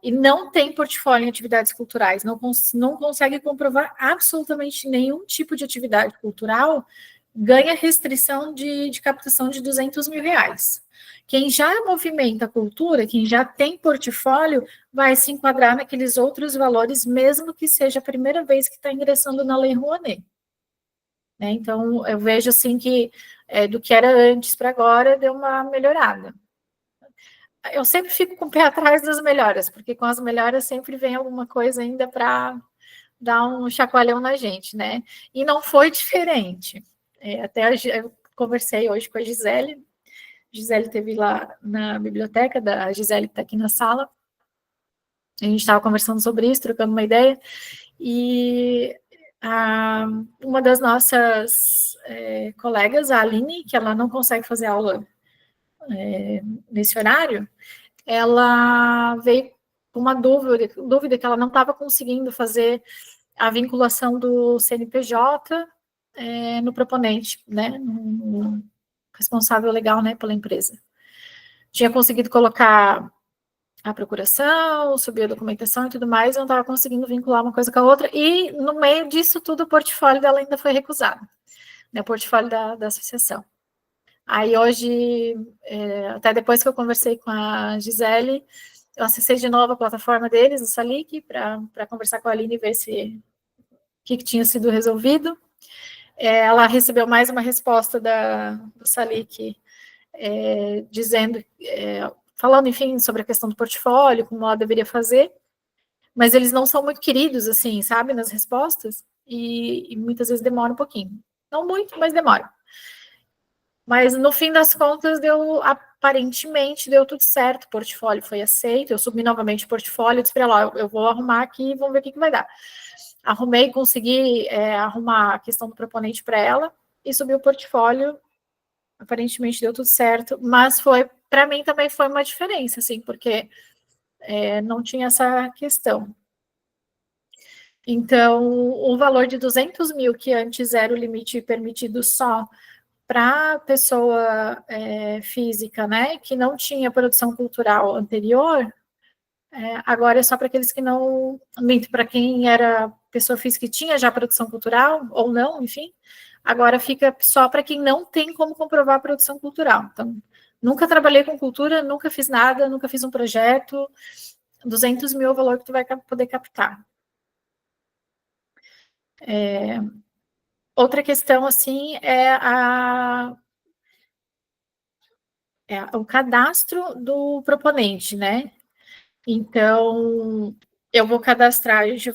e não tem portfólio em atividades culturais, não consegue comprovar absolutamente nenhum tipo de atividade cultural, ganha restrição de captação de 200 mil reais. Quem já movimenta a cultura, quem já tem portfólio, vai se enquadrar naqueles outros valores, mesmo que seja a primeira vez que está ingressando na Lei Rouanet. Né? Então, eu vejo assim que do que era antes para agora, deu uma melhorada. Eu sempre fico com o pé atrás das melhoras, porque com as melhoras sempre vem alguma coisa ainda para dar um chacoalhão na gente, né? E não foi diferente. Eu conversei hoje com a Gisele. Gisele esteve lá na biblioteca, a Gisele está aqui na sala. A gente estava conversando sobre isso, trocando uma ideia, e uma das nossas colegas, a Aline, que ela não consegue fazer aula nesse horário, ela veio com uma dúvida que ela não estava conseguindo fazer a vinculação do CNPJ no proponente, né, no responsável legal, né, pela empresa. Tinha conseguido colocar a procuração, subir a documentação e tudo mais, eu não estava conseguindo vincular uma coisa com a outra, e no meio disso tudo o portfólio dela ainda foi recusado, né, o portfólio da associação. Aí hoje, até depois que eu conversei com a Gisele, eu acessei de novo a plataforma deles, o Salic, para conversar com a Aline e ver o que tinha sido resolvido. Ela recebeu mais uma resposta do Salic, dizendo, falando, enfim, sobre a questão do portfólio, como ela deveria fazer, mas eles não são muito queridos, assim, sabe, nas respostas, e muitas vezes demora um pouquinho. Não muito, mas demora. Mas, no fim das contas, aparentemente, deu tudo certo, o portfólio foi aceito, eu subi novamente o portfólio, disse para ela, eu vou arrumar aqui e vamos ver o que vai dar. Arrumei, consegui arrumar a questão do proponente para ela, e subi o portfólio, aparentemente deu tudo certo, mas para mim também foi uma diferença, assim, porque não tinha essa questão. Então, o valor de 200 mil, que antes era o limite permitido só para pessoa física, né, que não tinha produção cultural anterior, agora é só para aqueles que não, para quem era pessoa física que tinha já produção cultural, ou não, enfim, agora fica só para quem não tem como comprovar a produção cultural. Então, nunca trabalhei com cultura, nunca fiz nada, nunca fiz um projeto, 200 mil é o valor que tu vai poder captar. Outra questão, assim, o cadastro do proponente, né? Então, eu vou cadastrar, a gente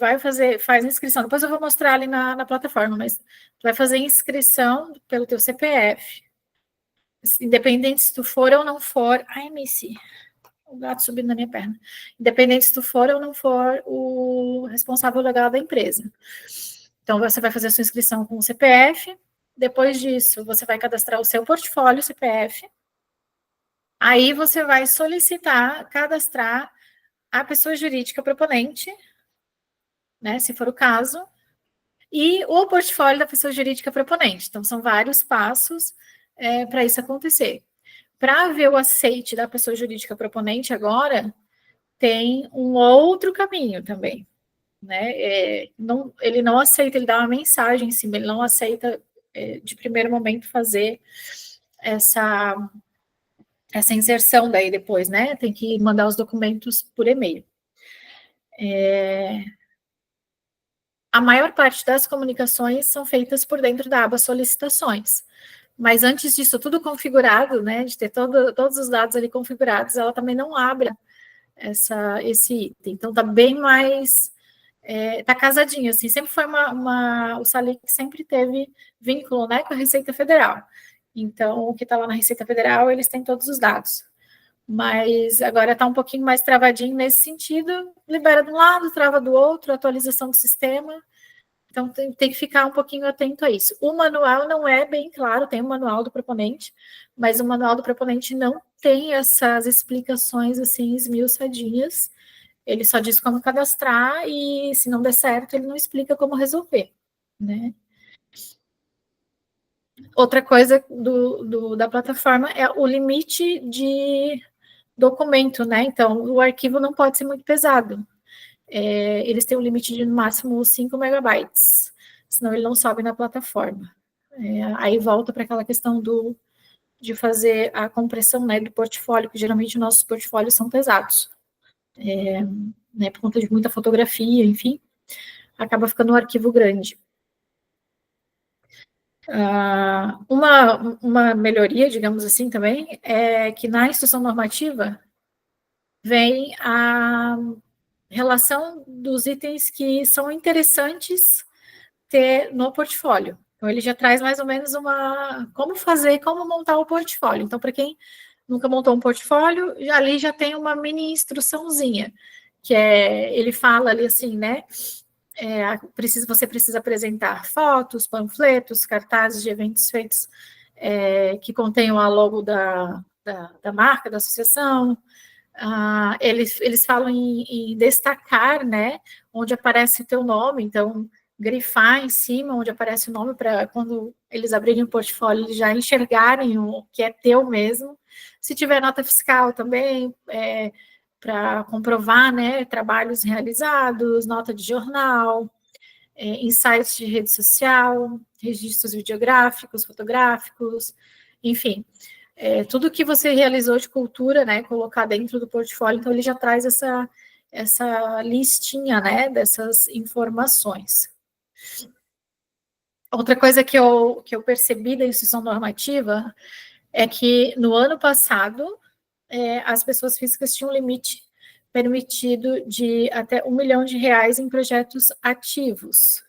faz inscrição, depois eu vou mostrar ali na plataforma, mas tu vai fazer inscrição pelo teu CPF, independente se tu for ou não for, Missy, o gato subindo na minha perna, independente se tu for ou não for o responsável legal da empresa. Então, você vai fazer a sua inscrição com o CPF, depois disso, você vai cadastrar o seu portfólio CPF, aí você vai cadastrar a pessoa jurídica proponente, né, se for o caso, e o portfólio da pessoa jurídica proponente. Então, são vários passos para isso acontecer. Para ver o aceite da pessoa jurídica proponente agora, tem um outro caminho também, né? Ele não aceita, ele dá uma mensagem em cima, ele não aceita de primeiro momento fazer essa inserção daí depois, né? Tem que mandar os documentos por e-mail. A maior parte das comunicações são feitas por dentro da aba solicitações. Mas antes disso, tudo configurado, né? De ter todos os dados ali configurados, ela também não abre esse item. Então, está bem mais... Está casadinho, assim. Sempre foi o Salic sempre teve vínculo, né, com a Receita Federal. Então, o que está lá na Receita Federal, eles têm todos os dados. Mas agora está um pouquinho mais travadinho nesse sentido, libera de um lado, trava do outro, atualização do sistema. Então, tem que ficar um pouquinho atento a isso. O manual não é bem claro, tem o manual do proponente, mas o manual do proponente não tem essas explicações, assim, esmiuçadinhas. Ele só diz como cadastrar e, se não der certo, ele não explica como resolver, né? Outra coisa da plataforma é o limite de documento, né? Então, o arquivo não pode ser muito pesado. Eles têm um limite de, no máximo, 5 megabytes, senão ele não sobe na plataforma. Aí volta para aquela questão de fazer a compressão, né, do portfólio, que geralmente nossos portfólios são pesados. Né, por conta de muita fotografia, enfim, acaba ficando um arquivo grande. Uma melhoria, digamos assim, também, é que na instrução normativa vem a relação dos itens que são interessantes ter no portfólio. Então, ele já traz mais ou menos como fazer, como montar o portfólio. Então, para quem nunca montou um portfólio, ali já tem uma mini instruçãozinha, que ele fala ali assim, né? Você precisa apresentar fotos, panfletos, cartazes de eventos feitos que contenham a logo da marca, da associação. Eles falam em destacar, né, onde aparece o teu nome, então grifar em cima onde aparece o nome para quando eles abrirem o portfólio eles já enxergarem o que é teu mesmo. Se tiver nota fiscal também, para comprovar, né, trabalhos realizados, nota de jornal, insights de rede social, registros videográficos, fotográficos, enfim, tudo que você realizou de cultura, né, colocar dentro do portfólio, então ele já traz essa listinha, né, dessas informações. Outra coisa que eu percebi da instrução normativa é que no ano passado as pessoas físicas tinham um limite permitido de até R$1 milhão em projetos ativos,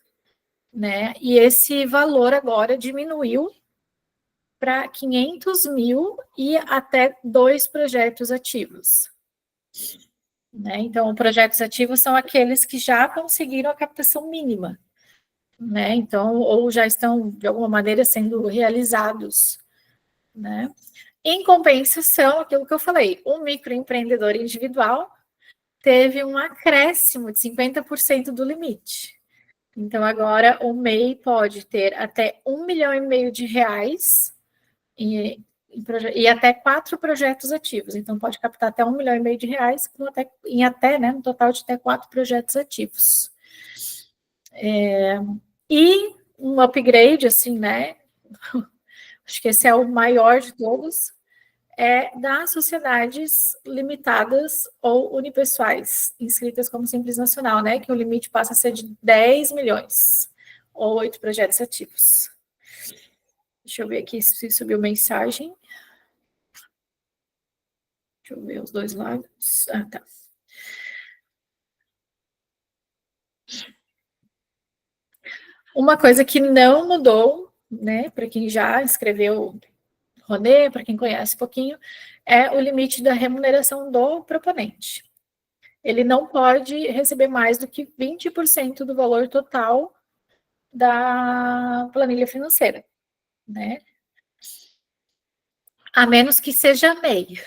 né? E esse valor agora diminuiu para 500 mil e até 2 projetos ativos. Né? Então, projetos ativos são aqueles que já conseguiram a captação mínima, né? Então, ou já estão, de alguma maneira, sendo realizados, né? Em compensação, aquilo que eu falei, o microempreendedor individual teve um acréscimo de 50% do limite. Então, agora o MEI pode ter até R$1,5 milhão e até 4 projetos ativos. Então, pode captar até R$1,5 milhão né, no total de até 4 projetos ativos. E um upgrade, assim, né? Acho que esse é o maior de todos, das sociedades limitadas ou unipessoais, inscritas como Simples Nacional, né? Que o limite passa a ser de 10 milhões, ou 8 projetos ativos. Deixa eu ver aqui se subiu mensagem. Deixa eu ver os dois lados. Ah, tá. Uma coisa que não mudou, né, para quem já escreveu Ronê, para quem conhece um pouquinho, é o limite da remuneração do proponente. Ele não pode receber mais do que 20% do valor total da planilha financeira, né? A menos que seja MEI.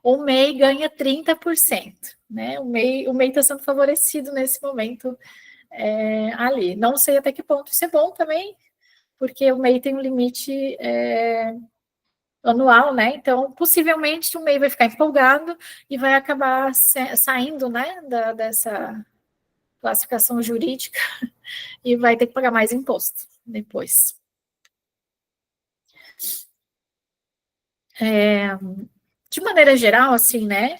O MEI ganha 30%, né? O MEI está sendo favorecido nesse momento ali. Não sei até que ponto isso é bom também, porque o MEI tem um limite anual, né? Então, possivelmente o MEI vai ficar empolgado e vai acabar saindo, né, dessa classificação jurídica e vai ter que pagar mais imposto depois. De maneira geral, assim, né?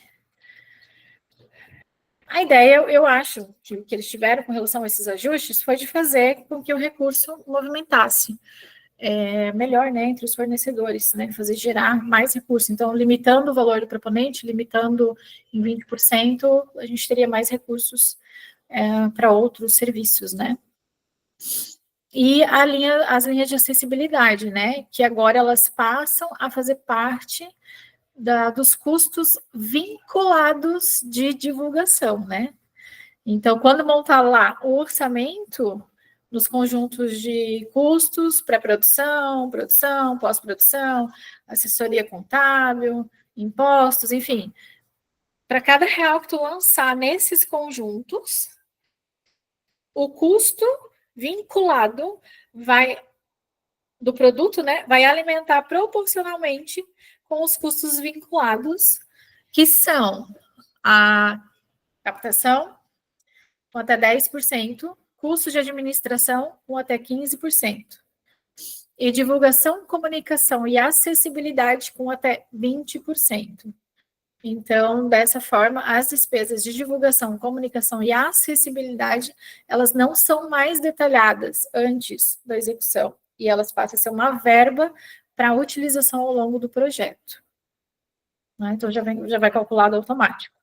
A ideia, eu acho, que eles tiveram com relação a esses ajustes foi de fazer com que o recurso movimentasse melhor, né, entre os fornecedores, né, fazer gerar mais recursos. Então, limitando o valor do proponente, limitando em 20%, a gente teria mais recursos para outros serviços, né. E as linhas de acessibilidade, né, que agora elas passam a fazer parte dos custos vinculados de divulgação, né. Então, quando montar lá o orçamento, nos conjuntos de custos, pré-produção, produção, pós-produção, assessoria contábil, impostos, enfim, para cada real que tu lançar nesses conjuntos, o custo vinculado do produto, né, vai alimentar proporcionalmente com os custos vinculados, que são a captação, com até 10%, custos de administração com até 15%, e divulgação, comunicação e acessibilidade com até 20%. Então, dessa forma, as despesas de divulgação, comunicação e acessibilidade, elas não são mais detalhadas antes da execução, e elas passam a ser uma verba para utilização ao longo do projeto. Né? Então, já vai calculado automático.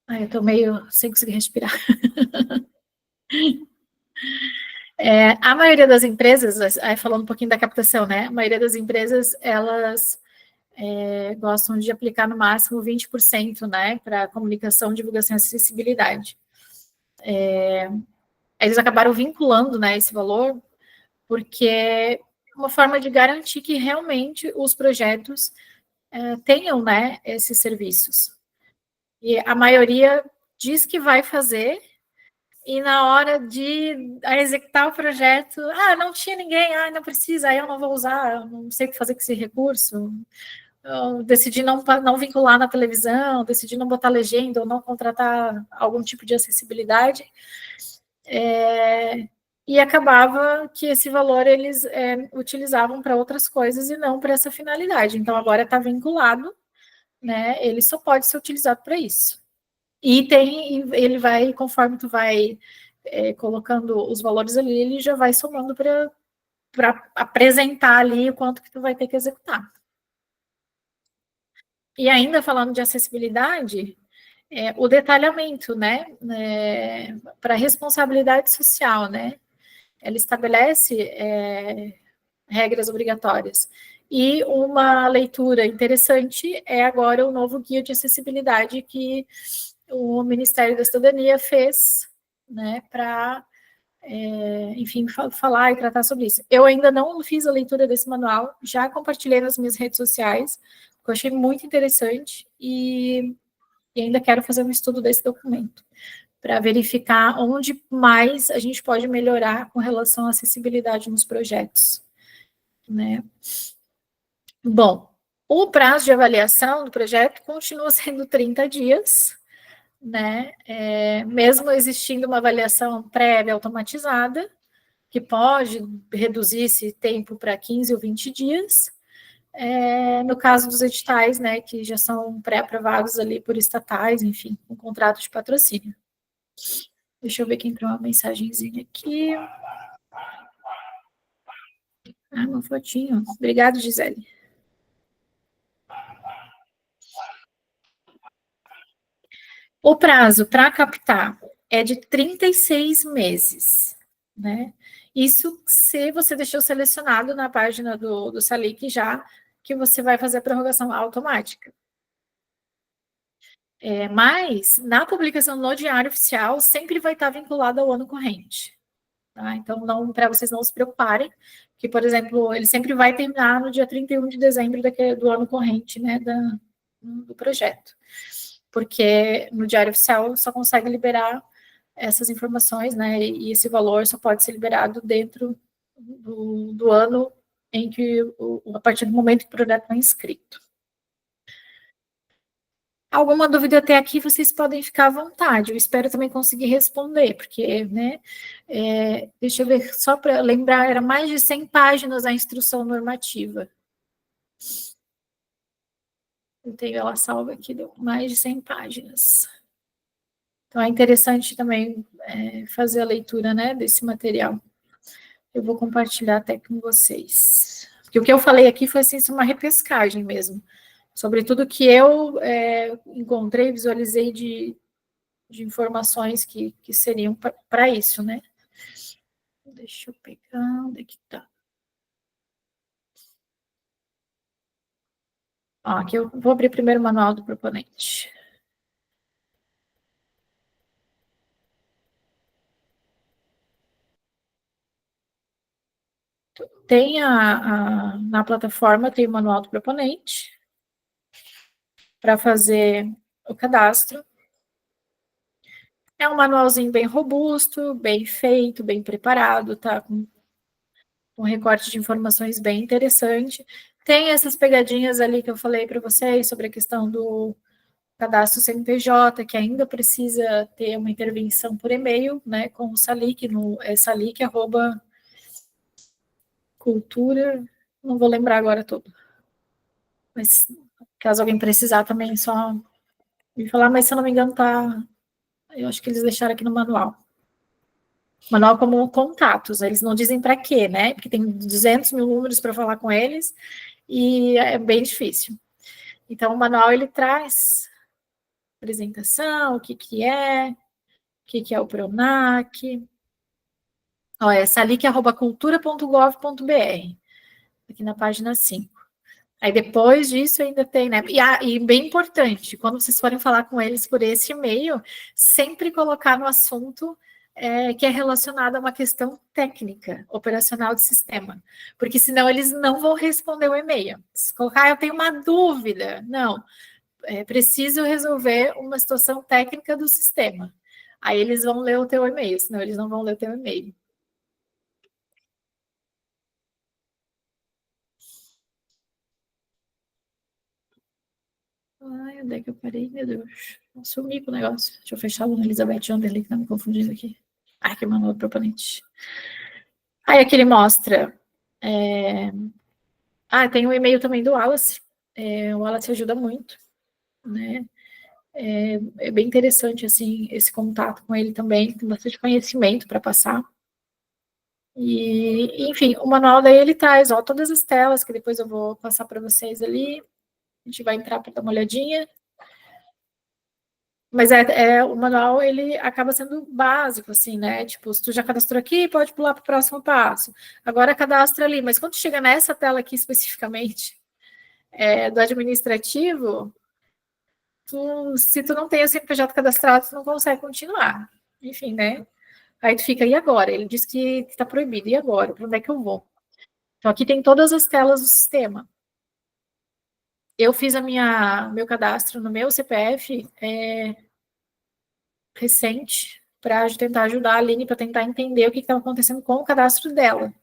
Eu estou meio sem conseguir respirar. A maioria das empresas, falando um pouquinho da captação, né? A maioria das empresas, elas gostam de aplicar no máximo 20%, né? Para comunicação, divulgação e acessibilidade. Eles acabaram vinculando, né, esse valor, porque é uma forma de garantir que realmente os projetos tenham, né, esses serviços. E a maioria diz que vai fazer, e na hora de executar o projeto, não tinha ninguém, não precisa, eu não vou usar, eu não sei o que fazer com esse recurso, eu decidi não vincular na televisão, decidi não botar legenda, ou não contratar algum tipo de acessibilidade, e acabava que esse valor eles utilizavam para outras coisas e não para essa finalidade. Então, agora está vinculado, né, ele só pode ser utilizado para isso. E ele vai, conforme tu vai colocando os valores ali, ele já vai somando para apresentar ali o quanto que tu vai ter que executar. E ainda falando de acessibilidade, o detalhamento, né, para responsabilidade social, né, ela estabelece regras obrigatórias. E uma leitura interessante é agora o novo guia de acessibilidade que o Ministério da Cidadania fez, né, para, enfim, falar e tratar sobre isso. Eu ainda não fiz a leitura desse manual, já compartilhei nas minhas redes sociais, que eu achei muito interessante, e ainda quero fazer um estudo desse documento, para verificar onde mais a gente pode melhorar com relação à acessibilidade nos projetos, né. Bom, o prazo de avaliação do projeto continua sendo 30 dias, né, mesmo existindo uma avaliação prévia automatizada, que pode reduzir esse tempo para 15 ou 20 dias, no caso dos editais, né, que já são pré-aprovados ali por estatais, enfim, com contrato de patrocínio. Deixa eu ver que entrou uma mensagenzinha aqui. Uma fotinho. Obrigada, Gisele. O prazo para captar é de 36 meses, né? Isso se você deixou selecionado na página do Salic já, que você vai fazer a prorrogação automática. Mas, na publicação no Diário Oficial, sempre vai estar vinculado ao ano corrente. Tá? Então, para vocês não se preocuparem, que, por exemplo, ele sempre vai terminar no dia 31 de dezembro do ano corrente, né, do projeto. Porque no Diário Oficial só consegue liberar essas informações, né, e esse valor só pode ser liberado dentro do ano em que, a partir do momento que o projeto está inscrito. Alguma dúvida até aqui, vocês podem ficar à vontade. Eu espero também conseguir responder, porque, né, deixa eu ver, só para lembrar, era mais de 100 páginas a instrução normativa. Eu tenho ela salva aqui, deu mais de 100 páginas. Então, é interessante também fazer a leitura, né, desse material. Eu vou compartilhar até com vocês. Porque o que eu falei aqui foi, assim, uma repescagem mesmo. Sobre tudo que eu encontrei, visualizei de informações que seriam para isso, né? Deixa eu pegar, onde é que tá? Aqui eu vou abrir primeiro o manual do proponente. Tem na plataforma, tem o manual do proponente para fazer o cadastro. É um manualzinho bem robusto, bem feito, bem preparado, tá? Com um recorte de informações bem interessante. Tem essas pegadinhas ali que eu falei para vocês sobre a questão do cadastro CNPJ, que ainda precisa ter uma intervenção por e-mail, né, com o Salic, salic@cultura, não vou lembrar agora tudo. Mas caso alguém precisar também, é só me falar, mas se eu não me engano, eu acho que eles deixaram aqui no manual. Manual como contatos, eles não dizem para quê, né? Porque tem 200 mil números para falar com eles e é bem difícil. Então, o manual, ele traz apresentação, o que é o PRONAC. É salic@cultura.gov.br, aqui na página 5. Aí depois disso ainda tem, né? E bem importante, quando vocês forem falar com eles por esse e-mail, sempre colocar no assunto que é relacionado a uma questão técnica, operacional do sistema. Porque senão eles não vão responder o e-mail. Se colocar, eu tenho uma dúvida. Não, preciso resolver uma situação técnica do sistema. Aí eles vão ler o teu e-mail, senão eles não vão ler o teu e-mail. Ai, onde é que eu parei? Meu Deus. Sumi com o negócio. Deixa eu fechar o Elizabeth Anderley, que tá me confundindo aqui. Ai, que manual do proponente. Aí aqui ele mostra. Tem um e-mail também do Wallace. O Wallace ajuda muito, né? É bem interessante, assim, esse contato com ele também. Tem bastante conhecimento para passar. E, enfim, o manual daí ele traz, todas as telas que depois eu vou passar para vocês ali. A gente vai entrar para dar uma olhadinha. Mas o manual, ele acaba sendo básico, assim, né? Tipo, se tu já cadastrou aqui, pode pular para o próximo passo. Agora cadastra ali. Mas quando chega nessa tela aqui especificamente, do administrativo, se tu não tem o CNPJ cadastrado, tu não consegue continuar. Enfim, né? Aí tu fica, e agora? Ele disse que está proibido. E agora? Para onde é que eu vou? Então, aqui tem todas as telas do sistema. Eu fiz meu cadastro no meu CPF recente para tentar ajudar a Aline para tentar entender o que estava acontecendo com o cadastro dela,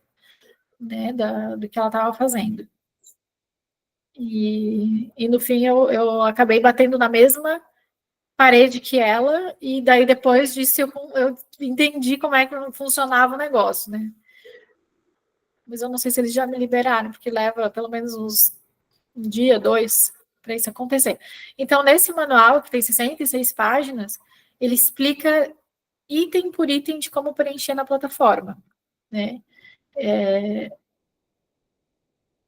né, do que ela estava fazendo. E no fim eu acabei batendo na mesma parede que ela, e daí depois disso eu entendi como é que funcionava o negócio, né? Mas eu não sei se eles já me liberaram, porque leva pelo menos um dia, 2, para isso acontecer. Então, nesse manual, que tem 66 páginas, ele explica item por item de como preencher na plataforma, né?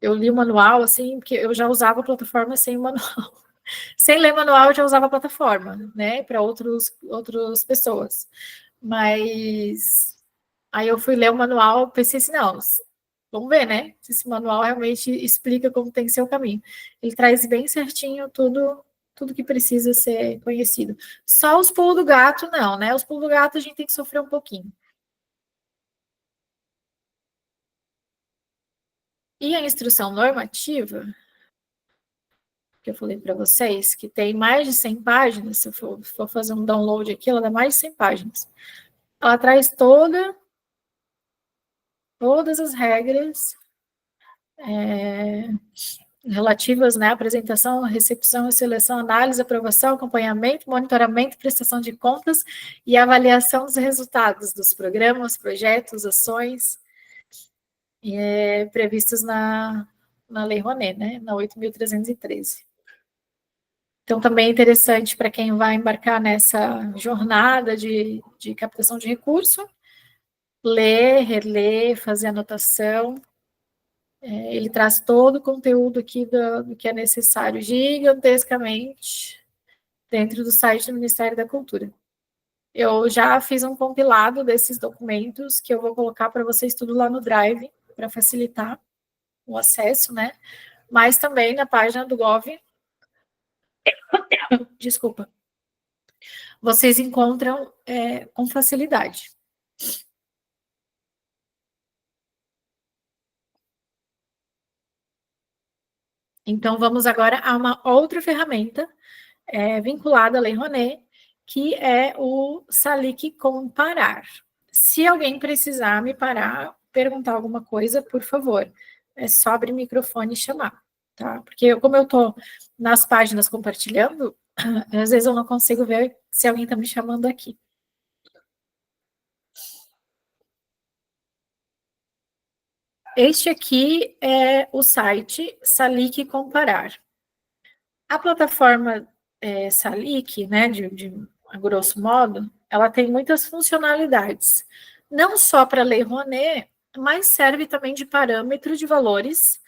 Eu li o manual, assim, porque eu já usava a plataforma sem o manual. Sem ler manual, eu já usava a plataforma, né? Para outras pessoas. Mas aí eu fui ler o manual, pensei assim, não, vamos ver, né? Se esse manual realmente explica como tem que ser o caminho. Ele traz bem certinho tudo que precisa ser conhecido. Só os pulos do gato, não, né? Os pulos do gato a gente tem que sofrer um pouquinho. E a instrução normativa, que eu falei para vocês, que tem mais de 100 páginas, se eu for fazer um download aqui, ela dá mais de 100 páginas. Ela traz toda todas as regras relativas, né, à apresentação, recepção e seleção, análise, aprovação, acompanhamento, monitoramento, prestação de contas e avaliação dos resultados dos programas, projetos, ações previstos na Lei Rouanet, né, na 8.313. Então, também é interessante para quem vai embarcar nessa jornada de captação de recurso, ler, reler, fazer anotação. Ele traz todo o conteúdo aqui do que é necessário, gigantescamente, dentro do site do Ministério da Cultura. Eu já fiz um compilado desses documentos que eu vou colocar para vocês tudo lá no Drive, para facilitar o acesso, né? Mas também na página do Gov, desculpa, vocês encontram com facilidade. Então, vamos agora a uma outra ferramenta vinculada à Lei Rouanet, que é o Salic Comparar. Se alguém precisar me parar, perguntar alguma coisa, por favor, é só abrir o microfone e chamar, tá? Porque como eu estou nas páginas compartilhando, às vezes eu não consigo ver se alguém está me chamando aqui. Este aqui é o site Salic Comparar. A plataforma Salic, né, a grosso modo, ela tem muitas funcionalidades, não só para a Lei Rouanet, mas serve também de parâmetro de valores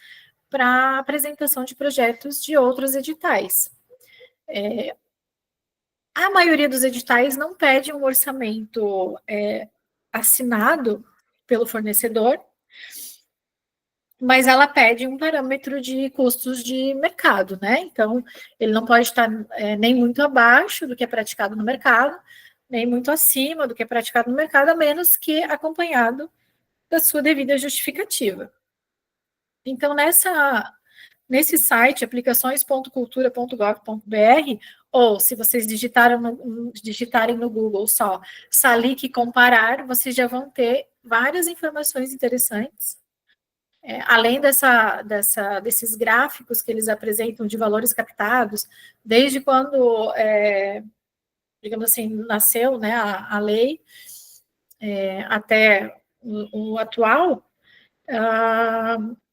para apresentação de projetos de outros editais. A maioria dos editais não pede um orçamento assinado pelo fornecedor, mas ela pede um parâmetro de custos de mercado, né? Então, ele não pode estar nem muito abaixo do que é praticado no mercado, nem muito acima do que é praticado no mercado, a menos que acompanhado da sua devida justificativa. Então, nesse site, aplicações.cultura.gov.br, ou se vocês digitarem no Google só Salic Comparar, vocês já vão ter várias informações interessantes. Além desses gráficos que eles apresentam de valores captados, desde quando, digamos assim, nasceu, né, a lei, até o atual,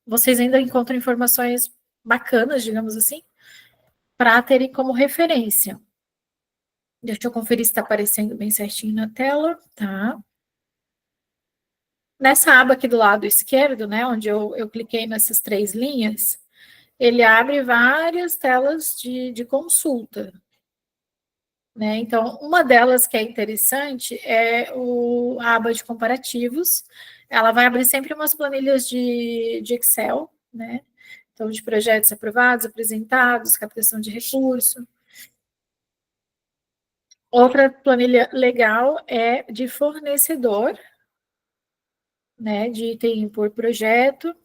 vocês ainda encontram informações bacanas, digamos assim, para terem como referência. Deixa eu conferir se está aparecendo bem certinho na tela, tá? Nessa aba aqui do lado esquerdo, né, onde eu cliquei nessas 3 linhas, ele abre várias telas de consulta, né? Então, uma delas que é interessante é a aba de comparativos. Ela vai abrir sempre umas planilhas de Excel, né? Então, de projetos aprovados, apresentados, captação de recurso. Outra planilha legal é de fornecedor, né? De item por projeto.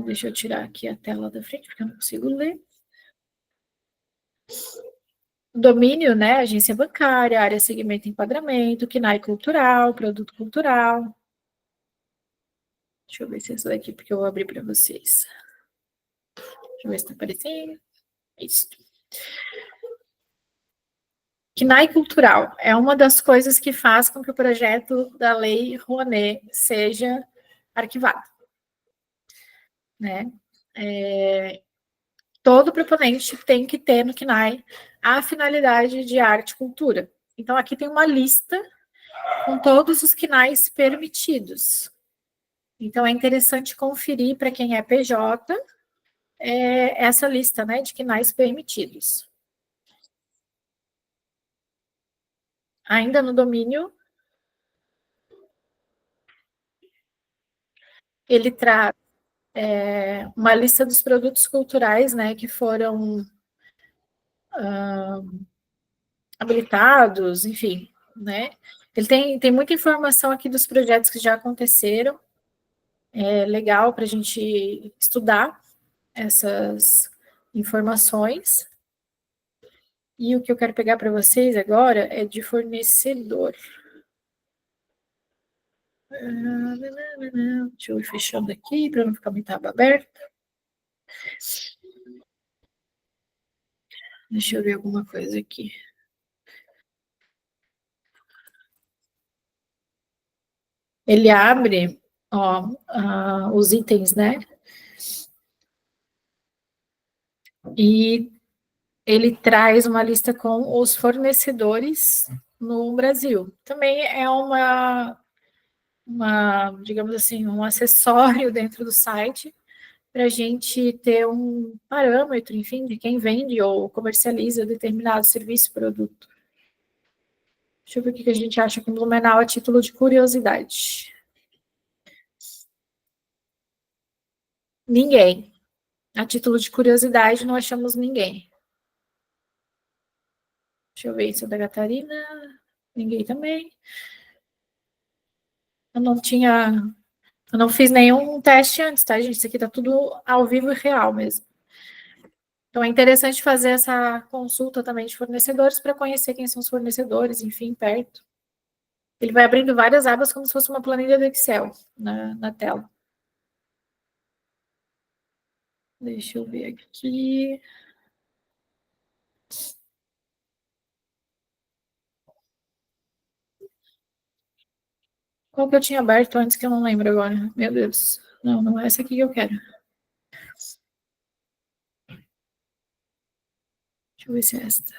Deixa eu tirar aqui a tela da frente, porque eu não consigo ler. Domínio, né? Agência bancária, área, segmento e enquadramento, CNAE cultural, produto cultural. Deixa eu ver se é isso daqui, porque eu vou abrir para vocês. Deixa eu ver se está aparecendo. Isso. CNAE cultural é uma das coisas que faz com que o projeto da Lei Rouanet seja arquivado, né? Todo proponente tem que ter no CNAE a finalidade de arte e cultura. Então, aqui tem uma lista com todos os CNAEs permitidos. Então, é interessante conferir para quem é PJ essa lista, né, de CNAEs permitidos. Ainda no domínio, ele traz uma lista dos produtos culturais, né, que foram habilitados, enfim, né. Ele tem muita informação aqui dos projetos que já aconteceram, é legal para a gente estudar essas informações. E o que eu quero pegar para vocês agora é de fornecedor. Deixa eu ir fechando aqui para não ficar muito aba aberta. Deixa eu ver alguma coisa aqui. Ele abre, ó, os itens, né? E ele traz uma lista com os fornecedores no Brasil. Também é digamos assim, um acessório dentro do site para a gente ter um parâmetro, enfim, de quem vende ou comercializa determinado serviço, produto. Deixa eu ver o que a gente acha com Blumenau a título de curiosidade. Ninguém. A título de curiosidade, não achamos ninguém. Deixa eu ver em Santa Catarina. Ninguém também. Eu não fiz nenhum teste antes, tá, gente? Isso aqui tá tudo ao vivo e real mesmo. Então, é interessante fazer essa consulta também de fornecedores para conhecer quem são os fornecedores, enfim, perto. Ele vai abrindo várias abas como se fosse uma planilha do Excel na tela. Deixa eu ver aqui. Qual que eu tinha aberto antes que eu não lembro agora? Meu Deus. Não, não é essa aqui que eu quero. Deixa eu ver se é esta.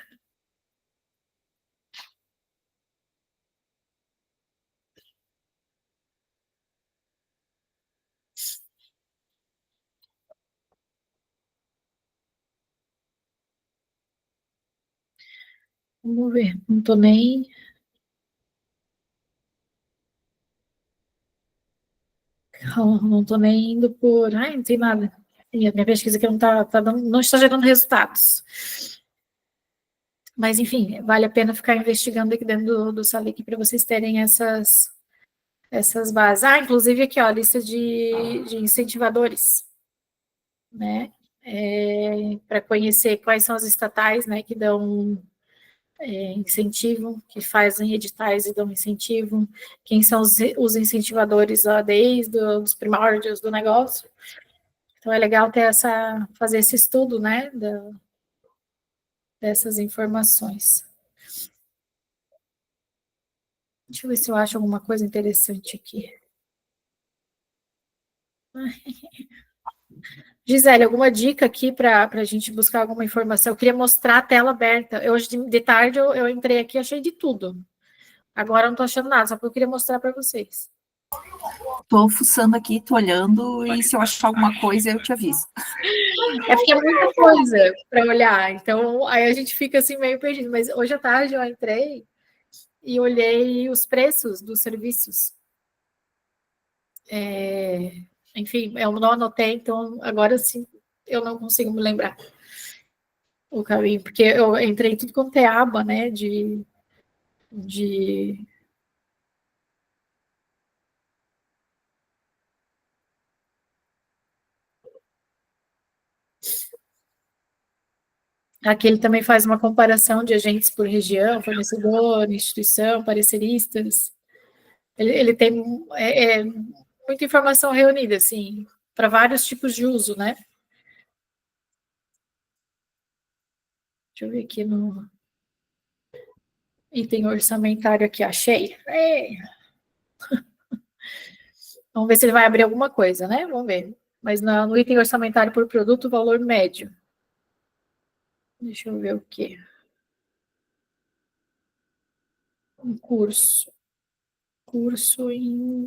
Vamos ver. Não tô nem... Não tô nem indo por... Ai, não tem nada. E a minha pesquisa aqui não está gerando resultados. Mas, enfim, vale a pena ficar investigando aqui dentro do Salic para vocês terem essas bases. Inclusive aqui, ó, a lista de incentivadores, né? Para conhecer quais são as estatais, né, que dão incentivo, que fazem editais e dão incentivo, quem são os incentivadores lá desde os primórdios do negócio. Então, é legal fazer esse estudo, né, dessas informações. Deixa eu ver se eu acho alguma coisa interessante aqui. Gisele, alguma dica aqui para a gente buscar alguma informação? Eu queria mostrar a tela aberta. Hoje de tarde eu entrei aqui e achei de tudo. Agora eu não estou achando nada, só porque eu queria mostrar para vocês. Estou fuçando aqui, estou olhando, e se eu achar alguma coisa, eu te aviso. É porque é muita coisa para olhar, então aí a gente fica assim meio perdido. Mas hoje à tarde eu entrei e olhei os preços dos serviços. Enfim, eu não anotei, então agora sim eu não consigo me lembrar o caminho, porque eu entrei tudo quanto é aba, né, de Aqui ele também faz uma comparação de agentes por região, fornecedor, instituição, pareceristas. Ele tem muita informação reunida, assim, para vários tipos de uso, né? Deixa eu ver aqui no item orçamentário aqui, achei. Vamos ver se ele vai abrir alguma coisa, né? Vamos ver. Mas no item orçamentário por produto, valor médio. Deixa eu ver o quê? Um curso. Curso em...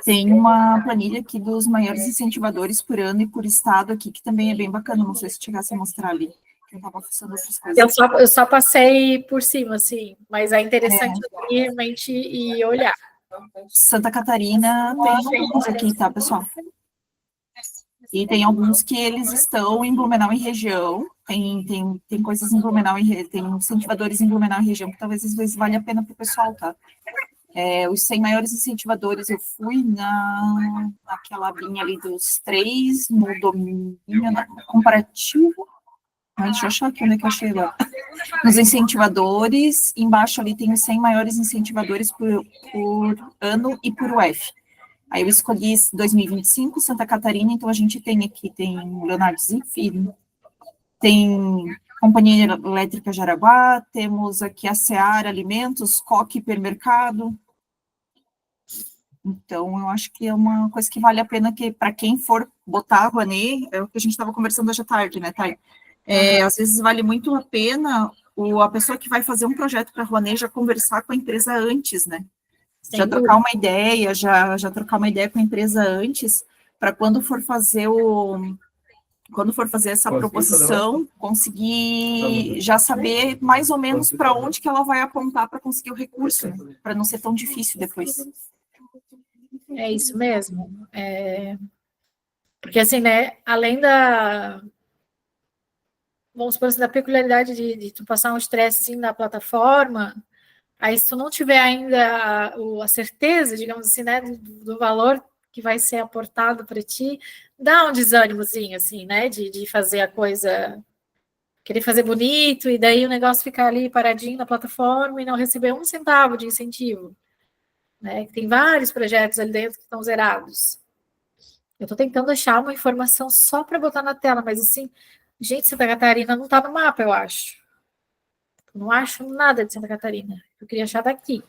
Tem uma planilha aqui dos maiores incentivadores por ano e por estado aqui, que também é bem bacana. Não sei se chegasse a mostrar ali. Eu estava funcionando essas coisas. Eu só passei por cima, assim, mas é interessante realmente ir olhar. Santa Catarina tem alguns aqui, tá, pessoal? E tem alguns que eles estão em Blumenau e região. Tem coisas em Blumenau e tem incentivadores em Blumenau e região que talvez às vezes vale a pena para o pessoal, tá? Os 100 maiores incentivadores, eu fui naquela linha ali dos 3, no domínio comparativo. Deixa eu achar aqui onde é que eu achei lá. Nos incentivadores, embaixo ali tem os 100 maiores incentivadores por ano e por UF. Aí eu escolhi 2025, Santa Catarina, então a gente tem aqui, tem Leonardo Filho, tem Companhia Elétrica Jaraguá, temos aqui a Seara Alimentos, Coque Hipermercado. Então, eu acho que é uma coisa que vale a pena que, para quem for botar a Rouanet, é o que a gente estava conversando hoje à tarde, né, Thay? Às vezes vale muito a pena a pessoa que vai fazer um projeto para a Rouanet já conversar com a empresa antes, né? Já trocar uma ideia, já trocar uma ideia com a empresa antes, para quando for fazer essa proposição, conseguir já saber mais ou menos para onde que ela vai apontar para conseguir o recurso, né? Para não ser tão difícil depois. É isso mesmo. Porque assim, né, além da, vamos supor assim, da peculiaridade de tu passar um estresse assim, na plataforma, aí se tu não tiver ainda a certeza, digamos assim, né, do valor que vai ser aportado para ti, dá um desânimozinho, assim, né, de fazer a coisa, querer fazer bonito, e daí o negócio ficar ali paradinho na plataforma e não receber um centavo de incentivo, né, tem vários projetos ali dentro que estão zerados. Eu estou tentando achar uma informação só para botar na tela, mas assim, gente, Santa Catarina não está no mapa, eu acho. Não acho nada de Santa Catarina. Eu queria achar daqui.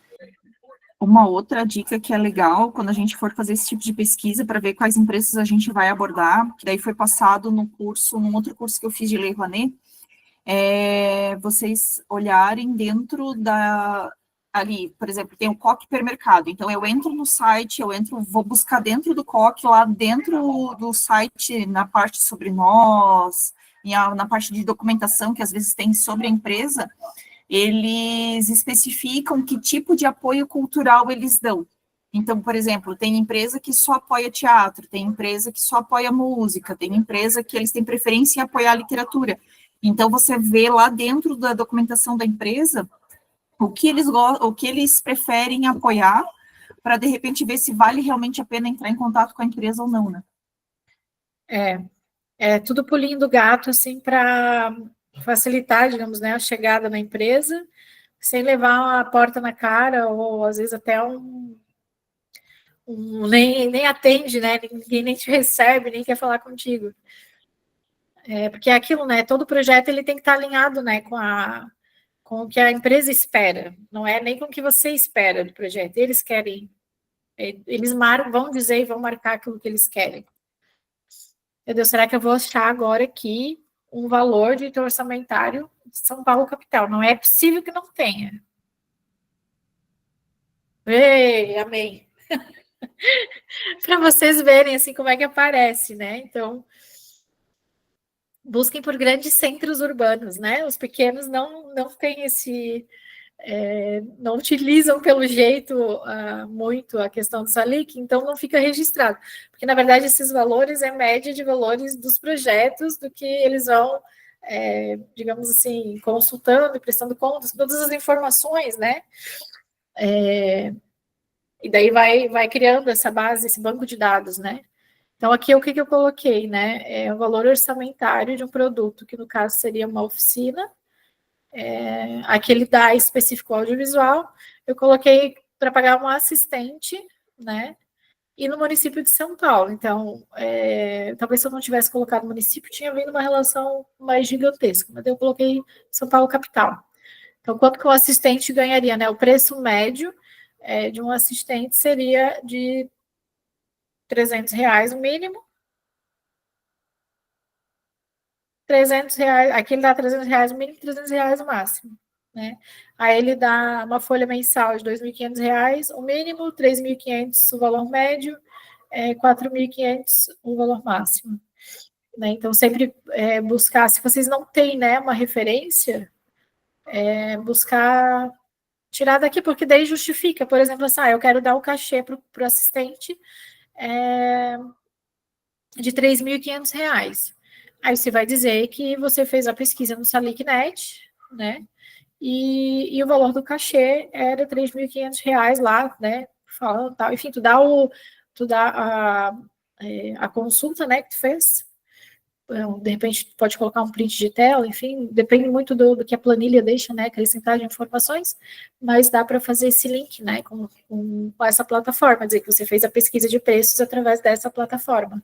Uma outra dica que é legal, quando a gente for fazer esse tipo de pesquisa, para ver quais empresas a gente vai abordar, que daí foi passado num outro curso que eu fiz de Lei Rouanet, vocês olharem dentro ali, por exemplo, tem o Coque Hipermercado, então eu entro no site, vou buscar dentro do Coque, lá dentro do site, na parte sobre nós, na parte de documentação que às vezes tem sobre a empresa, eles especificam que tipo de apoio cultural eles dão. Então, por exemplo, tem empresa que só apoia teatro, tem empresa que só apoia música, tem empresa que eles têm preferência em apoiar literatura. Então, você vê lá dentro da documentação da empresa o que eles preferem apoiar, para, de repente, ver se vale realmente a pena entrar em contato com a empresa ou não, né? É tudo pulinho do gato, assim, para facilitar, digamos, né, a chegada na empresa, sem levar uma porta na cara, ou às vezes até nem atende, né? Ninguém nem te recebe, nem quer falar contigo. Porque é aquilo, né? Todo projeto ele tem que estar alinhado, né, com o que a empresa espera. Não é nem com o que você espera do projeto. Eles querem, eles vão dizer e vão marcar aquilo que eles querem. Meu Deus, será que eu vou achar agora aqui um valor de orçamentário de São Paulo capital? Não é possível que não tenha. Ei, amém. Para vocês verem assim como é que aparece, né? Então, busquem por grandes centros urbanos, né? Os pequenos não têm não utilizam pelo jeito muito a questão do SALIC, então não fica registrado. Porque, na verdade, esses valores é média de valores dos projetos, do que eles vão, digamos assim, consultando e prestando contas, todas as informações, né? E daí vai criando essa base, esse banco de dados, né? Então, aqui o que eu coloquei, né? É o valor orçamentário de um produto, que no caso seria uma oficina, aquele da específico audiovisual, eu coloquei para pagar uma assistente, né? E no município de São Paulo. Então, talvez se eu não tivesse colocado município, tinha vindo uma relação mais gigantesca, mas eu coloquei São Paulo capital. Então, quanto que o assistente ganharia, né? O preço médio de um assistente seria de R$300 o mínimo, R$300, aqui ele dá R$300 o mínimo, R$300 o máximo, né? Aí ele dá uma folha mensal de R$2.500 o mínimo, R$3.500 o valor médio, R$4.500 o valor máximo, né? Então, sempre buscar, se vocês não têm, né, uma referência, buscar tirar daqui, porque daí justifica, por exemplo, assim, eu quero dar o cachê para o assistente de R$3.500. Aí você vai dizer que você fez a pesquisa no SalicNet, né? E o valor do cachê era R$3.500 lá, né? Falando tal. Enfim, tu dá a consulta, né, que tu fez, de repente pode colocar um print de tela, enfim, depende muito do que a planilha deixa, né, acrescentar de informações, mas dá para fazer esse link, né, com essa plataforma, dizer que você fez a pesquisa de preços através dessa plataforma.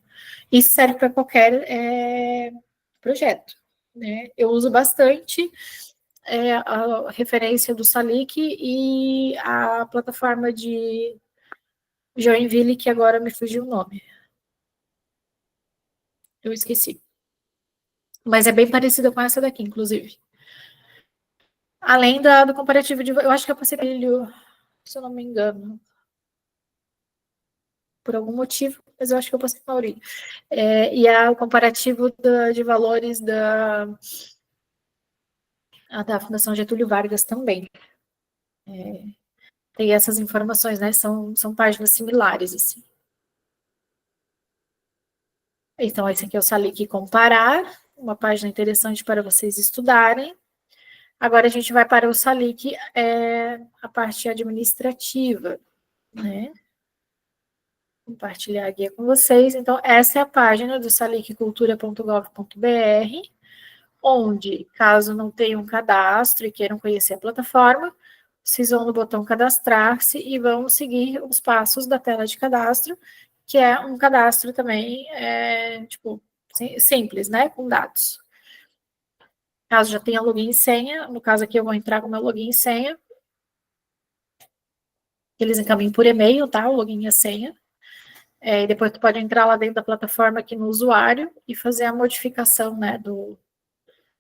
Isso serve para qualquer projeto, né? Eu uso bastante a referência do Salic e a plataforma de Joinville, que agora me fugiu o nome. Eu esqueci. Mas é bem parecida com essa daqui, inclusive. Além do comparativo de... Eu acho que eu passei brilho, se eu não me engano. Por algum motivo, mas eu acho que eu passei Maurílio. E o comparativo de valores da Fundação Getúlio Vargas também. Tem essas informações, né? São páginas similares, assim. Então, esse aqui é o Salic Comparar, uma página interessante para vocês estudarem. Agora a gente vai para o Salic, a parte administrativa, né? Compartilhar a guia com vocês. Então, essa é a página do saliccultura.gov.br, onde, caso não tenham cadastro e queiram conhecer a plataforma, vocês vão no botão cadastrar-se e vão seguir os passos da tela de cadastro, que é um cadastro também, simples, né, com dados. Caso já tenha login e senha, no caso aqui eu vou entrar com meu login e senha, eles encaminham por e-mail, tá, o login e a senha. E depois tu pode entrar lá dentro da plataforma aqui no usuário e fazer a modificação, né,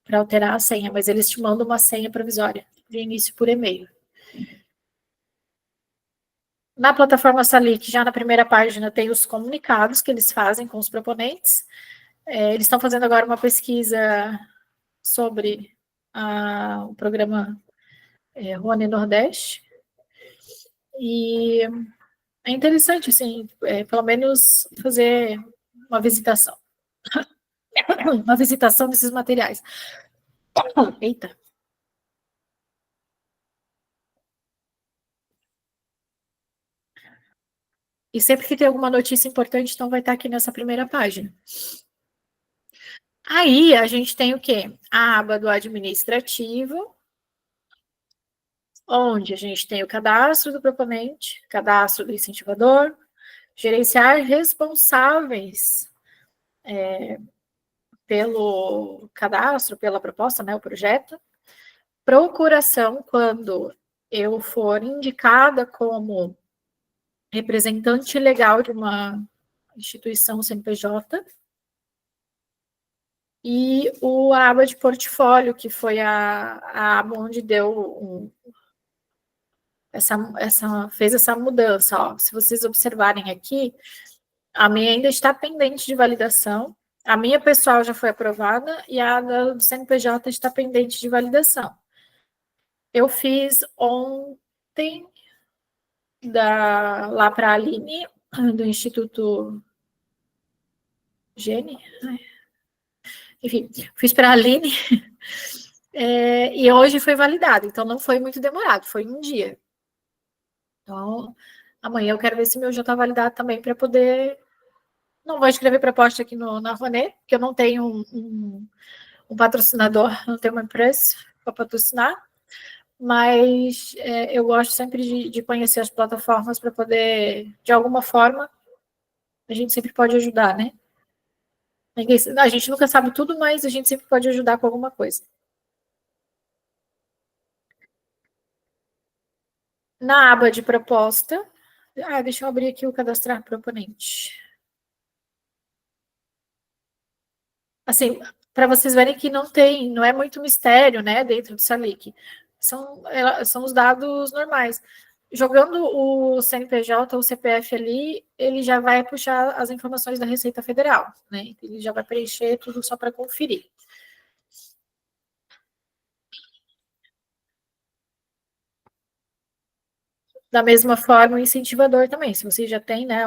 para alterar a senha, mas eles te mandam uma senha provisória de início por e-mail. Na plataforma Salic, já na primeira página, tem os comunicados que eles fazem com os proponentes. Eles estão fazendo agora uma pesquisa sobre o programa Rony Nordeste. E é interessante, assim, pelo menos fazer uma visitação. Uma visitação desses materiais. Eita. E sempre que tem alguma notícia importante, então vai estar aqui nessa primeira página. Aí a gente tem o quê? A aba do administrativo, onde a gente tem o cadastro do proponente, cadastro do incentivador, gerenciar responsáveis pelo cadastro, pela proposta, né, o projeto, procuração, quando eu for indicada como representante legal de uma instituição CNPJ, e a aba de portfólio, que foi a aba onde deu fez essa mudança. Ó. Se vocês observarem aqui, a minha ainda está pendente de validação, a minha pessoal já foi aprovada e a do CNPJ está pendente de validação. Eu fiz ontem lá para a Aline, do Instituto Gene, enfim, fiz para a Aline, e hoje foi validado, então não foi muito demorado, foi um dia. Então, amanhã eu quero ver se meu já está validado também para poder... Não vou escrever proposta aqui na Rouanet, porque eu não tenho um patrocinador, não tenho uma empresa para patrocinar, mas eu gosto sempre de conhecer as plataformas para poder, de alguma forma, a gente sempre pode ajudar, né? A gente nunca sabe tudo, mas a gente sempre pode ajudar com alguma coisa. Na aba de proposta, deixa eu abrir aqui o cadastrar proponente. Assim, para vocês verem que não é muito mistério, né, dentro do Salic. São os dados normais. Jogando o CNPJ ou o CPF ali, ele já vai puxar as informações da Receita Federal, né? Ele já vai preencher tudo só para conferir. Da mesma forma, o incentivador também. Se você já tem, né,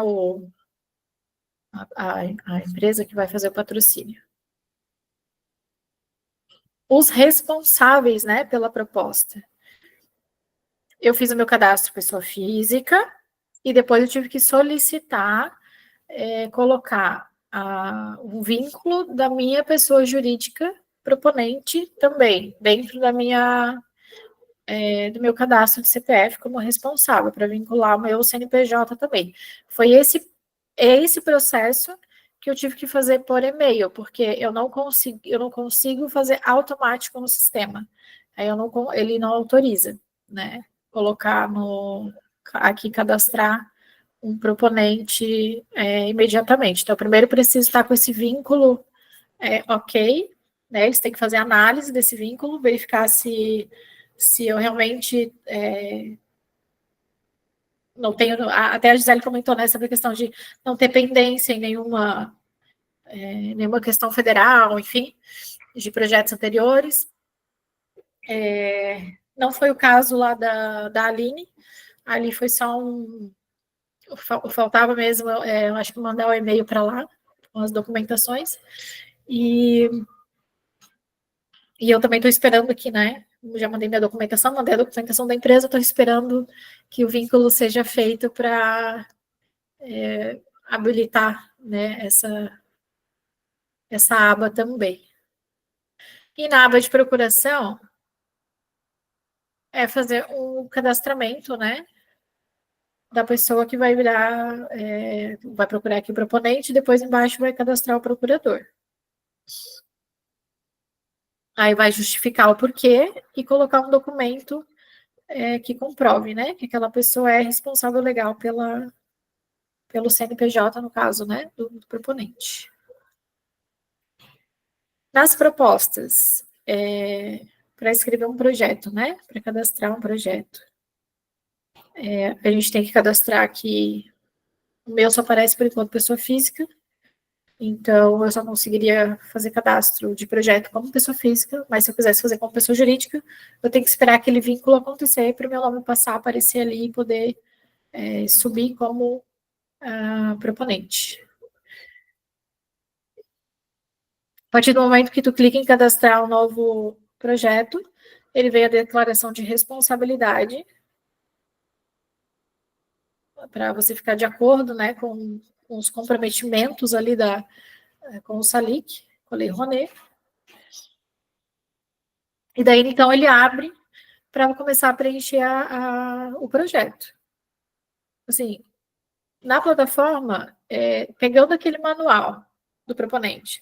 a empresa que vai fazer o patrocínio. Os responsáveis, né, pela proposta. Eu fiz o meu cadastro pessoa física e depois eu tive que solicitar, colocar um vínculo da minha pessoa jurídica proponente também, dentro da minha do meu cadastro de CPF como responsável, para vincular o meu CNPJ também. Foi esse processo que eu tive que fazer por e-mail, porque eu não consigo fazer automático no sistema. Aí ele não autoriza, né? Colocar aqui, cadastrar um proponente imediatamente. Então, primeiro preciso estar com esse vínculo ok, né? Eles têm que fazer análise desse vínculo, verificar se eu realmente não tenho. Até a Gisele comentou, né, sobre a questão de não ter pendência em nenhuma questão federal, enfim, de projetos anteriores. Não foi o caso lá da Aline, ali foi só faltava mesmo, eu acho que mandar o e-mail para lá, com as documentações, e eu também estou esperando aqui, né? Já mandei minha documentação, mandei a documentação da empresa, estou esperando que o vínculo seja feito para habilitar, né, essa aba também. E na aba de procuração, é fazer um cadastramento, né, da pessoa que vai virar, vai procurar aqui o proponente, depois embaixo vai cadastrar o procurador. Aí vai justificar o porquê e colocar um documento que comprove, né, que aquela pessoa é responsável legal pelo CNPJ, no caso, né, do proponente. Nas propostas, para escrever um projeto, né, para cadastrar um projeto, a gente tem que cadastrar aqui, o meu só aparece por enquanto pessoa física, então eu só conseguiria fazer cadastro de projeto como pessoa física, mas se eu quisesse fazer como pessoa jurídica, eu tenho que esperar aquele vínculo acontecer para o meu nome passar a aparecer ali e poder subir como proponente. A partir do momento que tu clica em cadastrar um novo projeto, ele vem a declaração de responsabilidade, para você ficar de acordo, né, com os comprometimentos ali com o SALIC, com a Lei Rouanet. E daí, então, ele abre para começar a preencher o projeto. Assim, na plataforma, pegando aquele manual do proponente,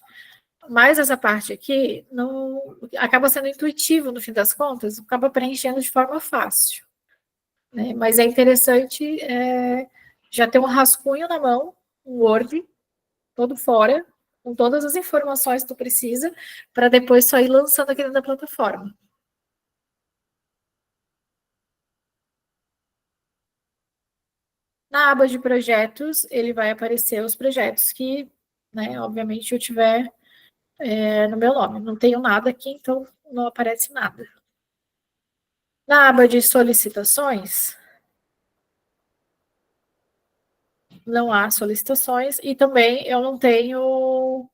mas essa parte aqui não acaba sendo intuitivo, no fim das contas, acaba preenchendo de forma fácil. Né? Mas é interessante já ter um rascunho na mão, um Word, todo fora, com todas as informações que tu precisa, para depois só ir lançando aqui dentro da plataforma. Na aba de projetos, ele vai aparecer os projetos que, né, obviamente, eu tiver no meu nome. Não tenho nada aqui, então não aparece nada. Na aba de solicitações, não há solicitações e também eu não tenho,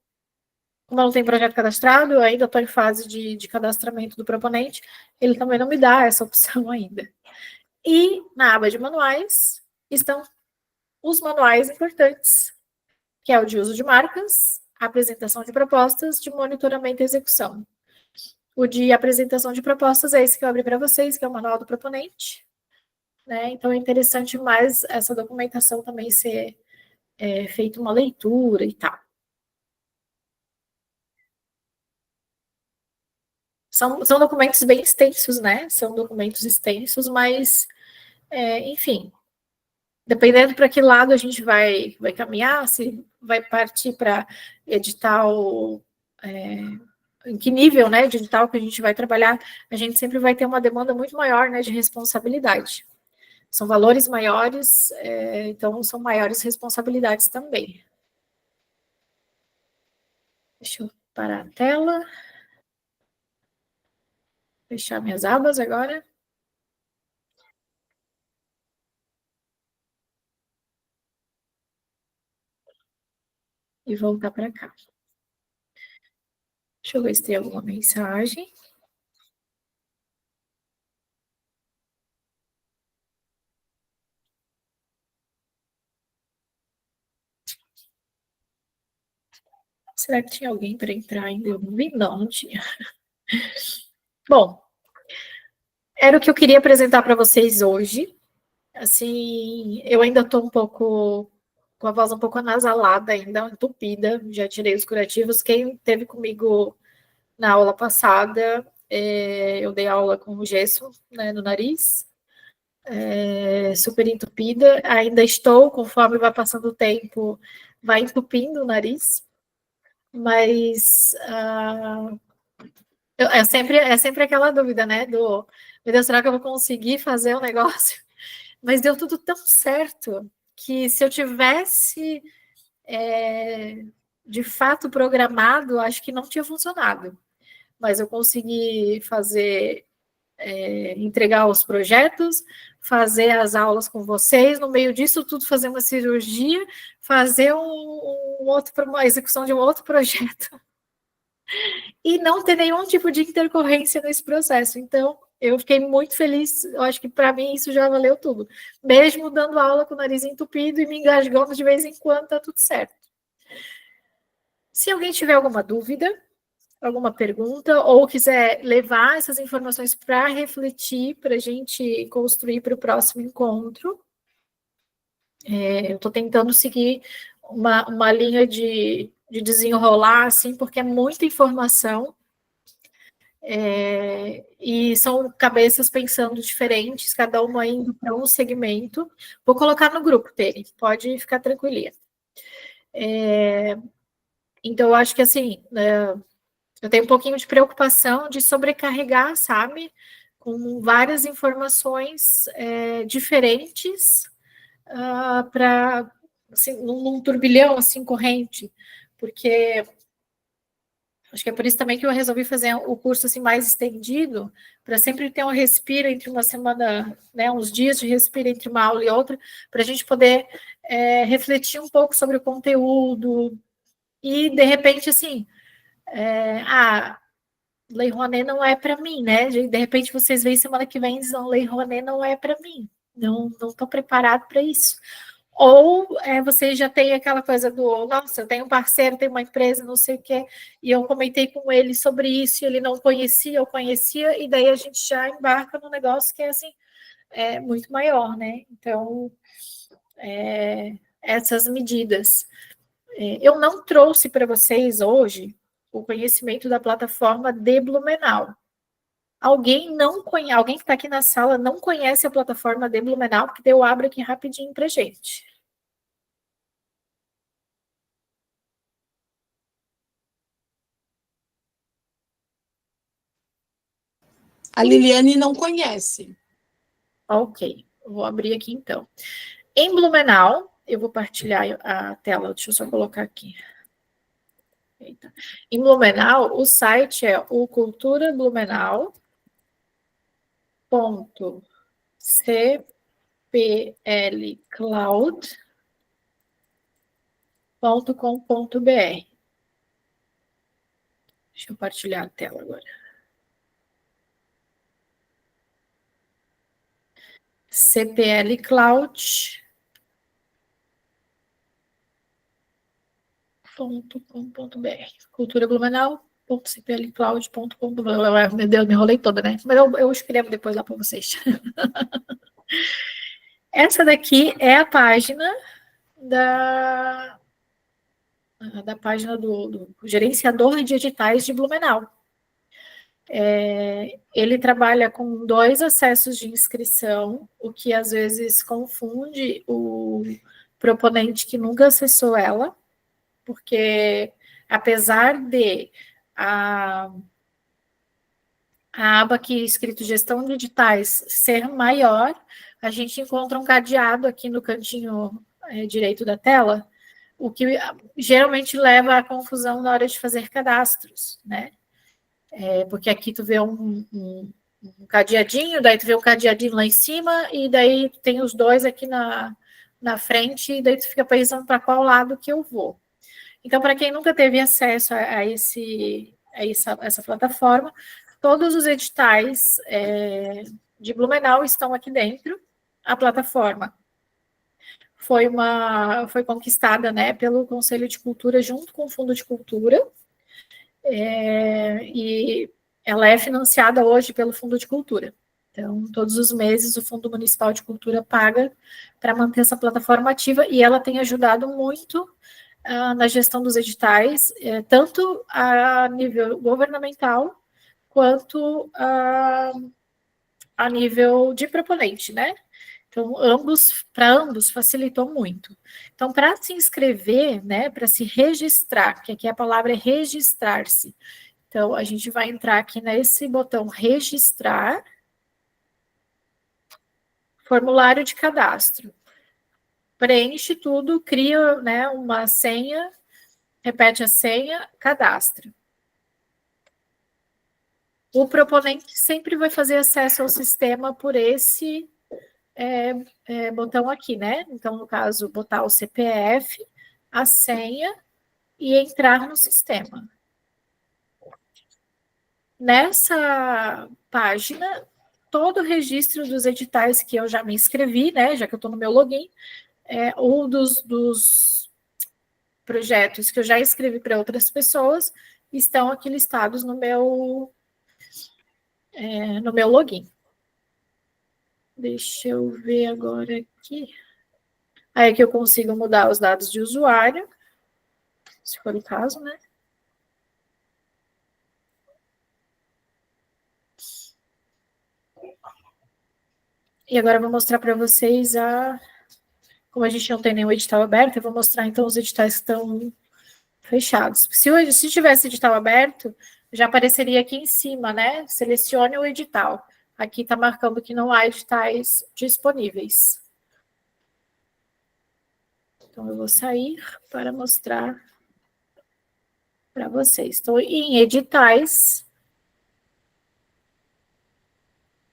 como eu não tenho projeto cadastrado, eu ainda estou em fase de cadastramento do proponente, ele também não me dá essa opção ainda. E na aba de manuais estão os manuais importantes, que é o de uso de marcas, apresentação de propostas, de monitoramento e execução. O de apresentação de propostas é esse que eu abri para vocês, que é o manual do proponente. Né? Então, é interessante mais essa documentação também ser feita uma leitura e tal. São documentos bem extensos, né? São documentos extensos, mas, enfim, dependendo para que lado a gente vai caminhar, se vai partir para edital, em que nível, né, de edital que a gente vai trabalhar, a gente sempre vai ter uma demanda muito maior, né, de responsabilidade. São valores maiores, então são maiores responsabilidades também. Deixa eu parar a tela. Fechar minhas abas agora. E voltar para cá. Deixa eu ver se tem alguma mensagem. Será que tinha alguém para entrar ainda? Eu não vi, não tinha. Bom, era o que eu queria apresentar para vocês hoje. Assim, eu ainda estou um pouco com a voz um pouco anasalada ainda, entupida, já tirei os curativos. Quem teve comigo na aula passada, eu dei aula com o gesso, né, no nariz, super entupida. Ainda estou, conforme vai passando o tempo, vai entupindo o nariz, mas é sempre aquela dúvida, né, meu Deus, será que eu vou conseguir fazer o negócio? Mas deu tudo tão certo que se eu tivesse de fato programado, acho que não tinha funcionado. Mas eu consegui fazer, entregar os projetos, fazer as aulas com vocês, no meio disso tudo fazer uma cirurgia, fazer uma execução de um outro projeto e não ter nenhum tipo de intercorrência nesse processo. Então, eu fiquei muito feliz, eu acho que para mim isso já valeu tudo. Mesmo dando aula com o nariz entupido e me engasgando de vez em quando, tá tudo certo. Se alguém tiver alguma dúvida, alguma pergunta, ou quiser levar essas informações para refletir, para a gente construir para o próximo encontro, eu estou tentando seguir uma linha de desenrolar, assim, porque é muita informação, e são cabeças pensando diferentes, cada uma indo para um segmento. Vou colocar no grupo, Tere, pode ficar tranquilinha. Então, eu acho que, assim, eu tenho um pouquinho de preocupação de sobrecarregar, sabe? Com várias informações diferentes para, assim, num turbilhão, assim, corrente. Porque acho que é por isso também que eu resolvi fazer o curso assim mais estendido, para sempre ter um respiro entre uma semana, né, uns dias de respiro entre uma aula e outra, para a gente poder refletir um pouco sobre o conteúdo e, de repente, assim, Lei Rouanet não é para mim, né? De repente vocês veem semana que vem e dizem, Lei Rouanet não é para mim, não estou preparado para isso. Ou você já tem aquela coisa do, nossa, eu tenho um parceiro, tenho uma empresa, não sei o quê, e eu comentei com ele sobre isso, e ele não conhecia, eu conhecia, e daí a gente já embarca num negócio que é assim, muito maior, né? Então, essas medidas. Eu não trouxe para vocês hoje o conhecimento da plataforma de Blumenau. Alguém que está aqui na sala não conhece a plataforma de Blumenau, porque eu abro aqui rapidinho para gente. A Liliane não conhece. Ok, vou abrir aqui então. Em Blumenau, eu vou partilhar a tela, deixa eu só colocar aqui. Eita. Em Blumenau, o site é o culturablumenau.cplcloud.com.br. Deixa eu partilhar a tela agora. cplcloud.com.br. culturablumenau.cplcloud.com.br. Meu Deus, me enrolei toda, né? Mas eu escrevo depois lá para vocês. Essa daqui é a página da página do gerenciador de editais de Blumenau. Ele trabalha com 2 acessos de inscrição, o que às vezes confunde o proponente que nunca acessou ela, porque apesar de a aba aqui escrito gestão de editais ser maior, a gente encontra um cadeado aqui no cantinho direito da tela, o que geralmente leva à confusão na hora de fazer cadastros, né? Porque aqui tu vê um cadeadinho, daí tu vê um cadeadinho lá em cima, e daí tem os 2 aqui na frente, e daí tu fica pensando para qual lado que eu vou. Então, para quem nunca teve acesso a essa plataforma, todos os editais de Blumenau estão aqui dentro. A plataforma foi conquistada, né, pelo Conselho de Cultura junto com o Fundo de Cultura, e ela é financiada hoje pelo Fundo de Cultura. Então, todos os meses o Fundo Municipal de Cultura paga para manter essa plataforma ativa, e ela tem ajudado muito na gestão dos editais, tanto a nível governamental, quanto a nível de proponente, né? Então, para ambos facilitou muito. Então, para se inscrever, né, para se registrar, que aqui a palavra é registrar-se. Então, a gente vai entrar aqui nesse botão registrar, formulário de cadastro. Preenche tudo, cria, né, uma senha, repete a senha, cadastra. O proponente sempre vai fazer acesso ao sistema por esse botão aqui, né? Então, no caso, botar o CPF, a senha e entrar no sistema. Nessa página, todo o registro dos editais que eu já me inscrevi, né? Já que eu estou no meu login, ou dos projetos que eu já escrevi para outras pessoas, estão aqui listados no meu login. Deixa eu ver agora aqui. Aí aqui eu consigo mudar os dados de usuário, se for o caso, né? E agora eu vou mostrar para vocês como a gente não tem nenhum edital aberto, eu vou mostrar então os editais que estão fechados. Se tivesse edital aberto, já apareceria aqui em cima, né? Selecione o edital. Aqui está marcando que não há editais disponíveis. Então, eu vou sair para mostrar para vocês. Estou em editais.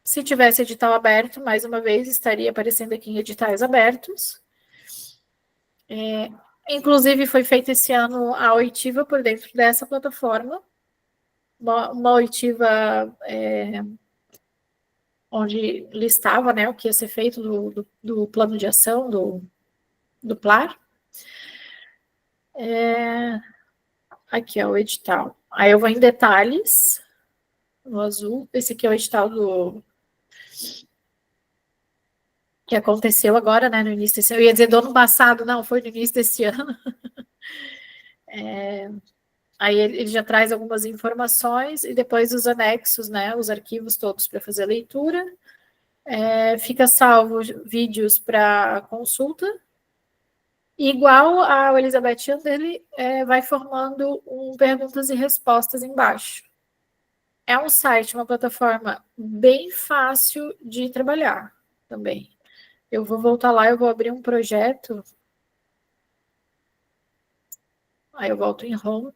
Se tivesse edital aberto, mais uma vez, estaria aparecendo aqui em editais abertos. Inclusive, foi feita esse ano a oitiva por dentro dessa plataforma. Uma oitiva onde listava, né, o que ia ser feito do plano de ação, do PLAR. Aqui é o edital. Aí eu vou em detalhes, no azul. Esse aqui é o edital que aconteceu agora, né, no início desse ano. Eu ia dizer do ano passado, não, foi no início desse ano. Aí ele já traz algumas informações e depois os anexos, né, os arquivos todos para fazer a leitura. Fica salvo vídeos para consulta. E igual a Elizabeth Anderle, vai formando perguntas e respostas embaixo. É um site, uma plataforma bem fácil de trabalhar também. Eu vou voltar lá, eu vou abrir um projeto. Aí eu volto em Home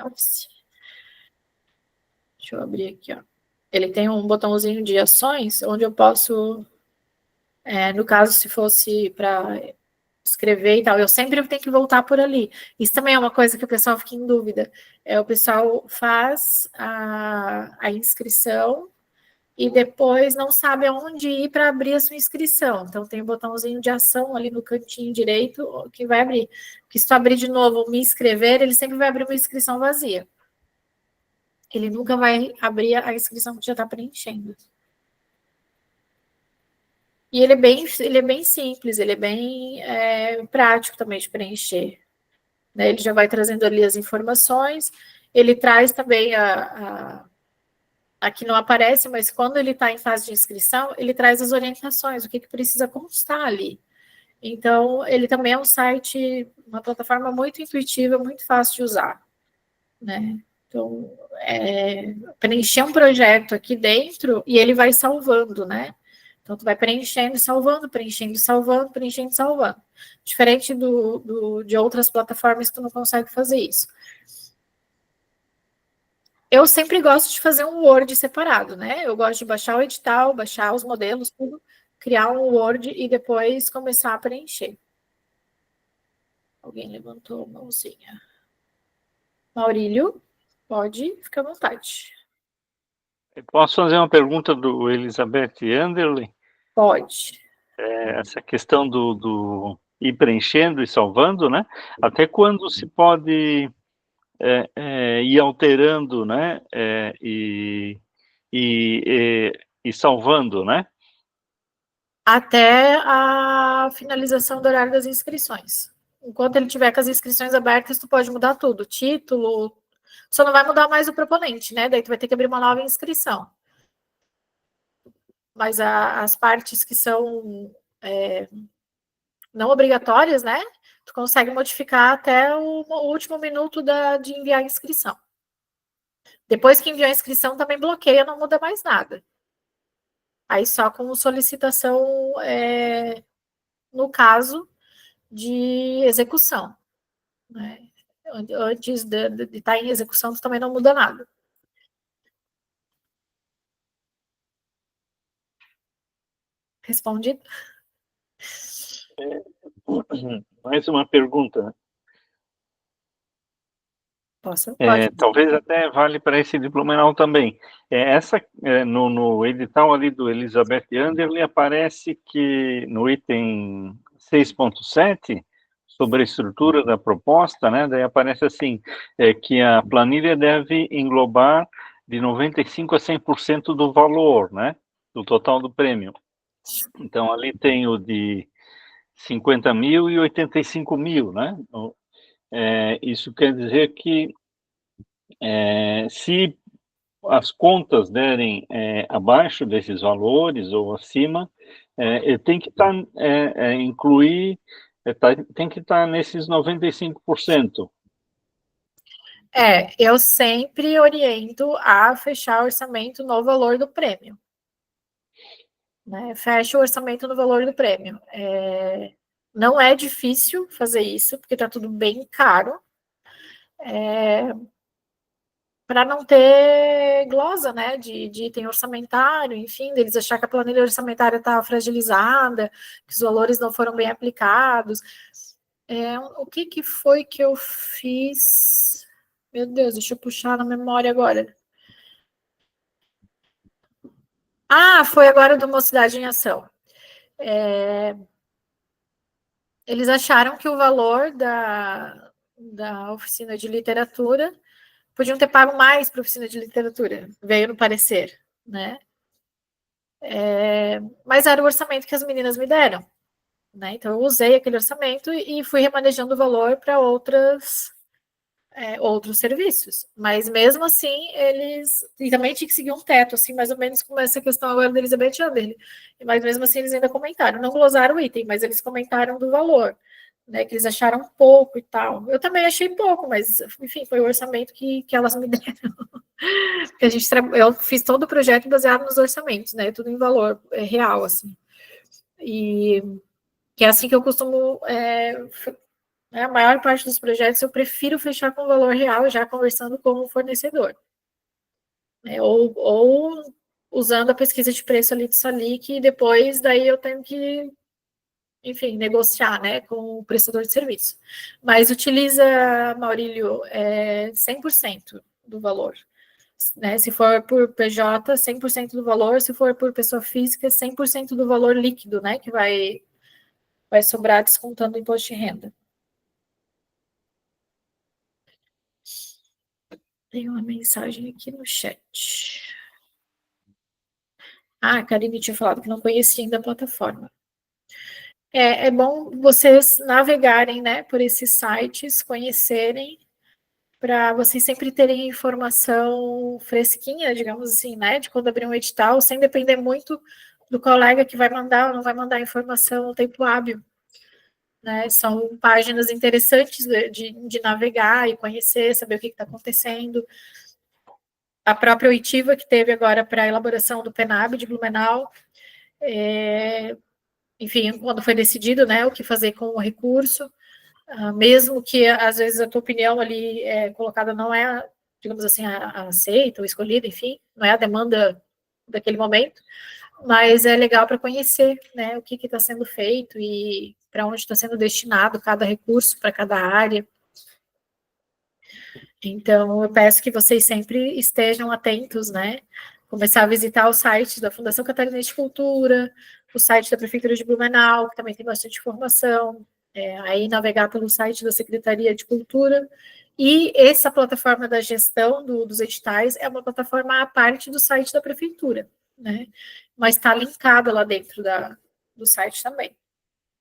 Office. Deixa eu abrir aqui, ó. Ele tem um botãozinho de ações, onde eu posso, no caso, se fosse para escrever e tal, eu sempre tenho que voltar por ali. Isso também é uma coisa que o pessoal fica em dúvida. O pessoal faz a inscrição e depois não sabe aonde ir para abrir a sua inscrição. Então, tem um botãozinho de ação ali no cantinho direito que vai abrir. Porque se tu abrir de novo me inscrever, ele sempre vai abrir uma inscrição vazia. Ele nunca vai abrir a inscrição que já está preenchendo. E ele é bem simples, ele é bem prático também de preencher. Né? Ele já vai trazendo ali as informações, ele traz também aqui não aparece, mas quando ele está em fase de inscrição, ele traz as orientações, o que precisa constar ali. Então, ele também é um site, uma plataforma muito intuitiva, muito fácil de usar. Né? Então, preencher um projeto aqui dentro e ele vai salvando, né? Então, tu vai preenchendo, salvando, preenchendo, salvando, preenchendo, salvando. Diferente de outras plataformas, tu não consegue fazer isso. Eu sempre gosto de fazer um Word separado, né? Eu gosto de baixar o edital, baixar os modelos, tudo, criar um Word e depois começar a preencher. Alguém levantou a mãozinha. Maurílio, pode, fica à vontade. Eu posso fazer uma pergunta do Elizabeth Anderle? Pode. essa questão do ir preenchendo e salvando, né? Até quando se pode ir alterando, né? E salvando, né? Até a finalização do horário das inscrições. Enquanto ele tiver com as inscrições abertas, tu pode mudar tudo, título, só não vai mudar mais o proponente, né? Daí tu vai ter que abrir uma nova inscrição. Mas as partes que são não obrigatórias, né? Tu consegue modificar até o último minuto de enviar a inscrição. Depois que enviou a inscrição, também bloqueia, não muda mais nada. Aí só com solicitação, no caso de execução. Né? Antes de estar em execução, também não muda nada. Respondido? Mais uma pergunta. Pode. Talvez até vale para esse diplomenal também. No edital ali do Elizabeth Anderle aparece que no item 6.7, sobre a estrutura da proposta, né, daí aparece assim, que a planilha deve englobar de 95% a 100% do valor, né, do total do prêmio. Então, ali tem o de 50 mil e 85 mil, né? Isso quer dizer que se as contas derem abaixo desses valores ou acima, tem que tem que estar nesses 95%. Eu sempre oriento a fechar o orçamento no valor do prêmio. Né? Fecha o orçamento no valor do prêmio. Não é difícil fazer isso, porque está tudo bem caro. Para não ter glosa, né, de item orçamentário, enfim, deles achar que a planilha orçamentária está fragilizada, que os valores não foram bem aplicados. O que foi que eu fiz? Meu Deus, deixa eu puxar na memória agora. Foi agora do Mocidade em Ação. Eles acharam que o valor da oficina de literatura podiam ter pago mais para a oficina de literatura, veio no parecer, né? Mas era o orçamento que as meninas me deram, né? Então eu usei aquele orçamento e fui remanejando o valor para outros serviços. Mas mesmo assim, e também tinha que seguir um teto, assim, mais ou menos como essa questão agora da Elizabeth Anderle. Mas mesmo assim, eles ainda comentaram, não glosaram o item, mas eles comentaram do valor. Né, que eles acharam pouco e tal. Eu também achei pouco, mas, enfim, foi o orçamento que elas me deram. Eu fiz todo o projeto baseado nos orçamentos, né, tudo em valor real, assim. E que é assim que eu costumo... a maior parte dos projetos eu prefiro fechar com o valor real, já conversando com o fornecedor. Ou usando a pesquisa de preço ali do Salic, e depois daí eu tenho que, enfim, negociar, né, com o prestador de serviço. Mas utiliza, Maurílio, 100% do valor. Né? Se for por PJ, 100% do valor. Se for por pessoa física, 100% do valor líquido, né, que vai sobrar descontando o imposto de renda. Tem uma mensagem aqui no chat. A Karine tinha falado que não conhecia ainda a plataforma. É bom vocês navegarem, né, por esses sites, conhecerem, para vocês sempre terem informação fresquinha, digamos assim, né, de quando abrir um edital, sem depender muito do colega que vai mandar ou não vai mandar informação no tempo hábil. Né? São páginas interessantes de navegar e conhecer, saber o que está acontecendo. A própria oitiva que teve agora para a elaboração do PENAB de Blumenau, enfim, quando foi decidido, né, o que fazer com o recurso, mesmo que às vezes a tua opinião ali colocada não é, digamos assim, aceita ou escolhida, enfim, não é a demanda daquele momento, mas é legal para conhecer, né, o que está sendo feito e para onde está sendo destinado cada recurso para cada área. Então, eu peço que vocês sempre estejam atentos, né? Começar a visitar o site da Fundação Catarinense de Cultura, o site da Prefeitura de Blumenau, que também tem bastante informação, aí navegar pelo site da Secretaria de Cultura, e essa plataforma da gestão dos editais é uma plataforma à parte do site da Prefeitura, né? Mas está linkada lá dentro do site também.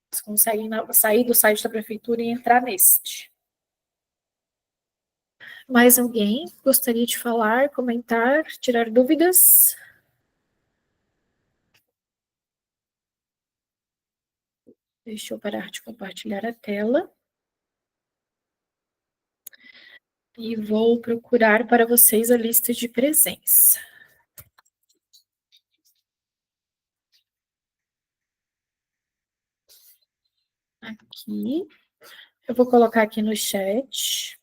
Vocês conseguem sair do site da Prefeitura e entrar neste. Mais alguém gostaria de falar, comentar, tirar dúvidas? Deixa eu parar de compartilhar a tela. E vou procurar para vocês a lista de presença. Aqui. Eu vou colocar aqui no chat.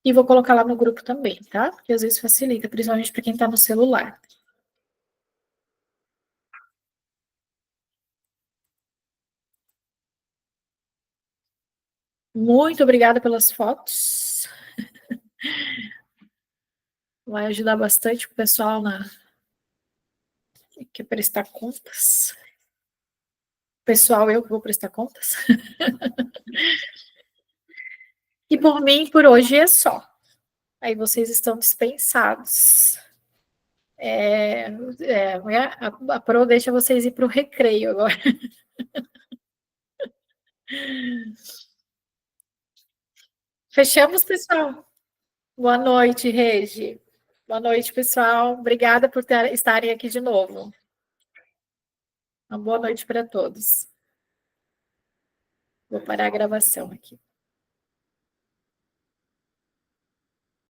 E vou colocar lá no grupo também, tá? Porque às vezes facilita, principalmente para quem está no celular. Muito obrigada pelas fotos. Vai ajudar bastante o pessoal que quer prestar contas. Pessoal, eu que vou prestar contas. E por mim, por hoje é só. Aí vocês estão dispensados. A Pro deixa vocês ir para o recreio agora. Fechamos, pessoal? Boa noite, Regi. Boa noite, pessoal. Obrigada por estarem aqui de novo. Uma boa noite para todos. Vou parar a gravação aqui.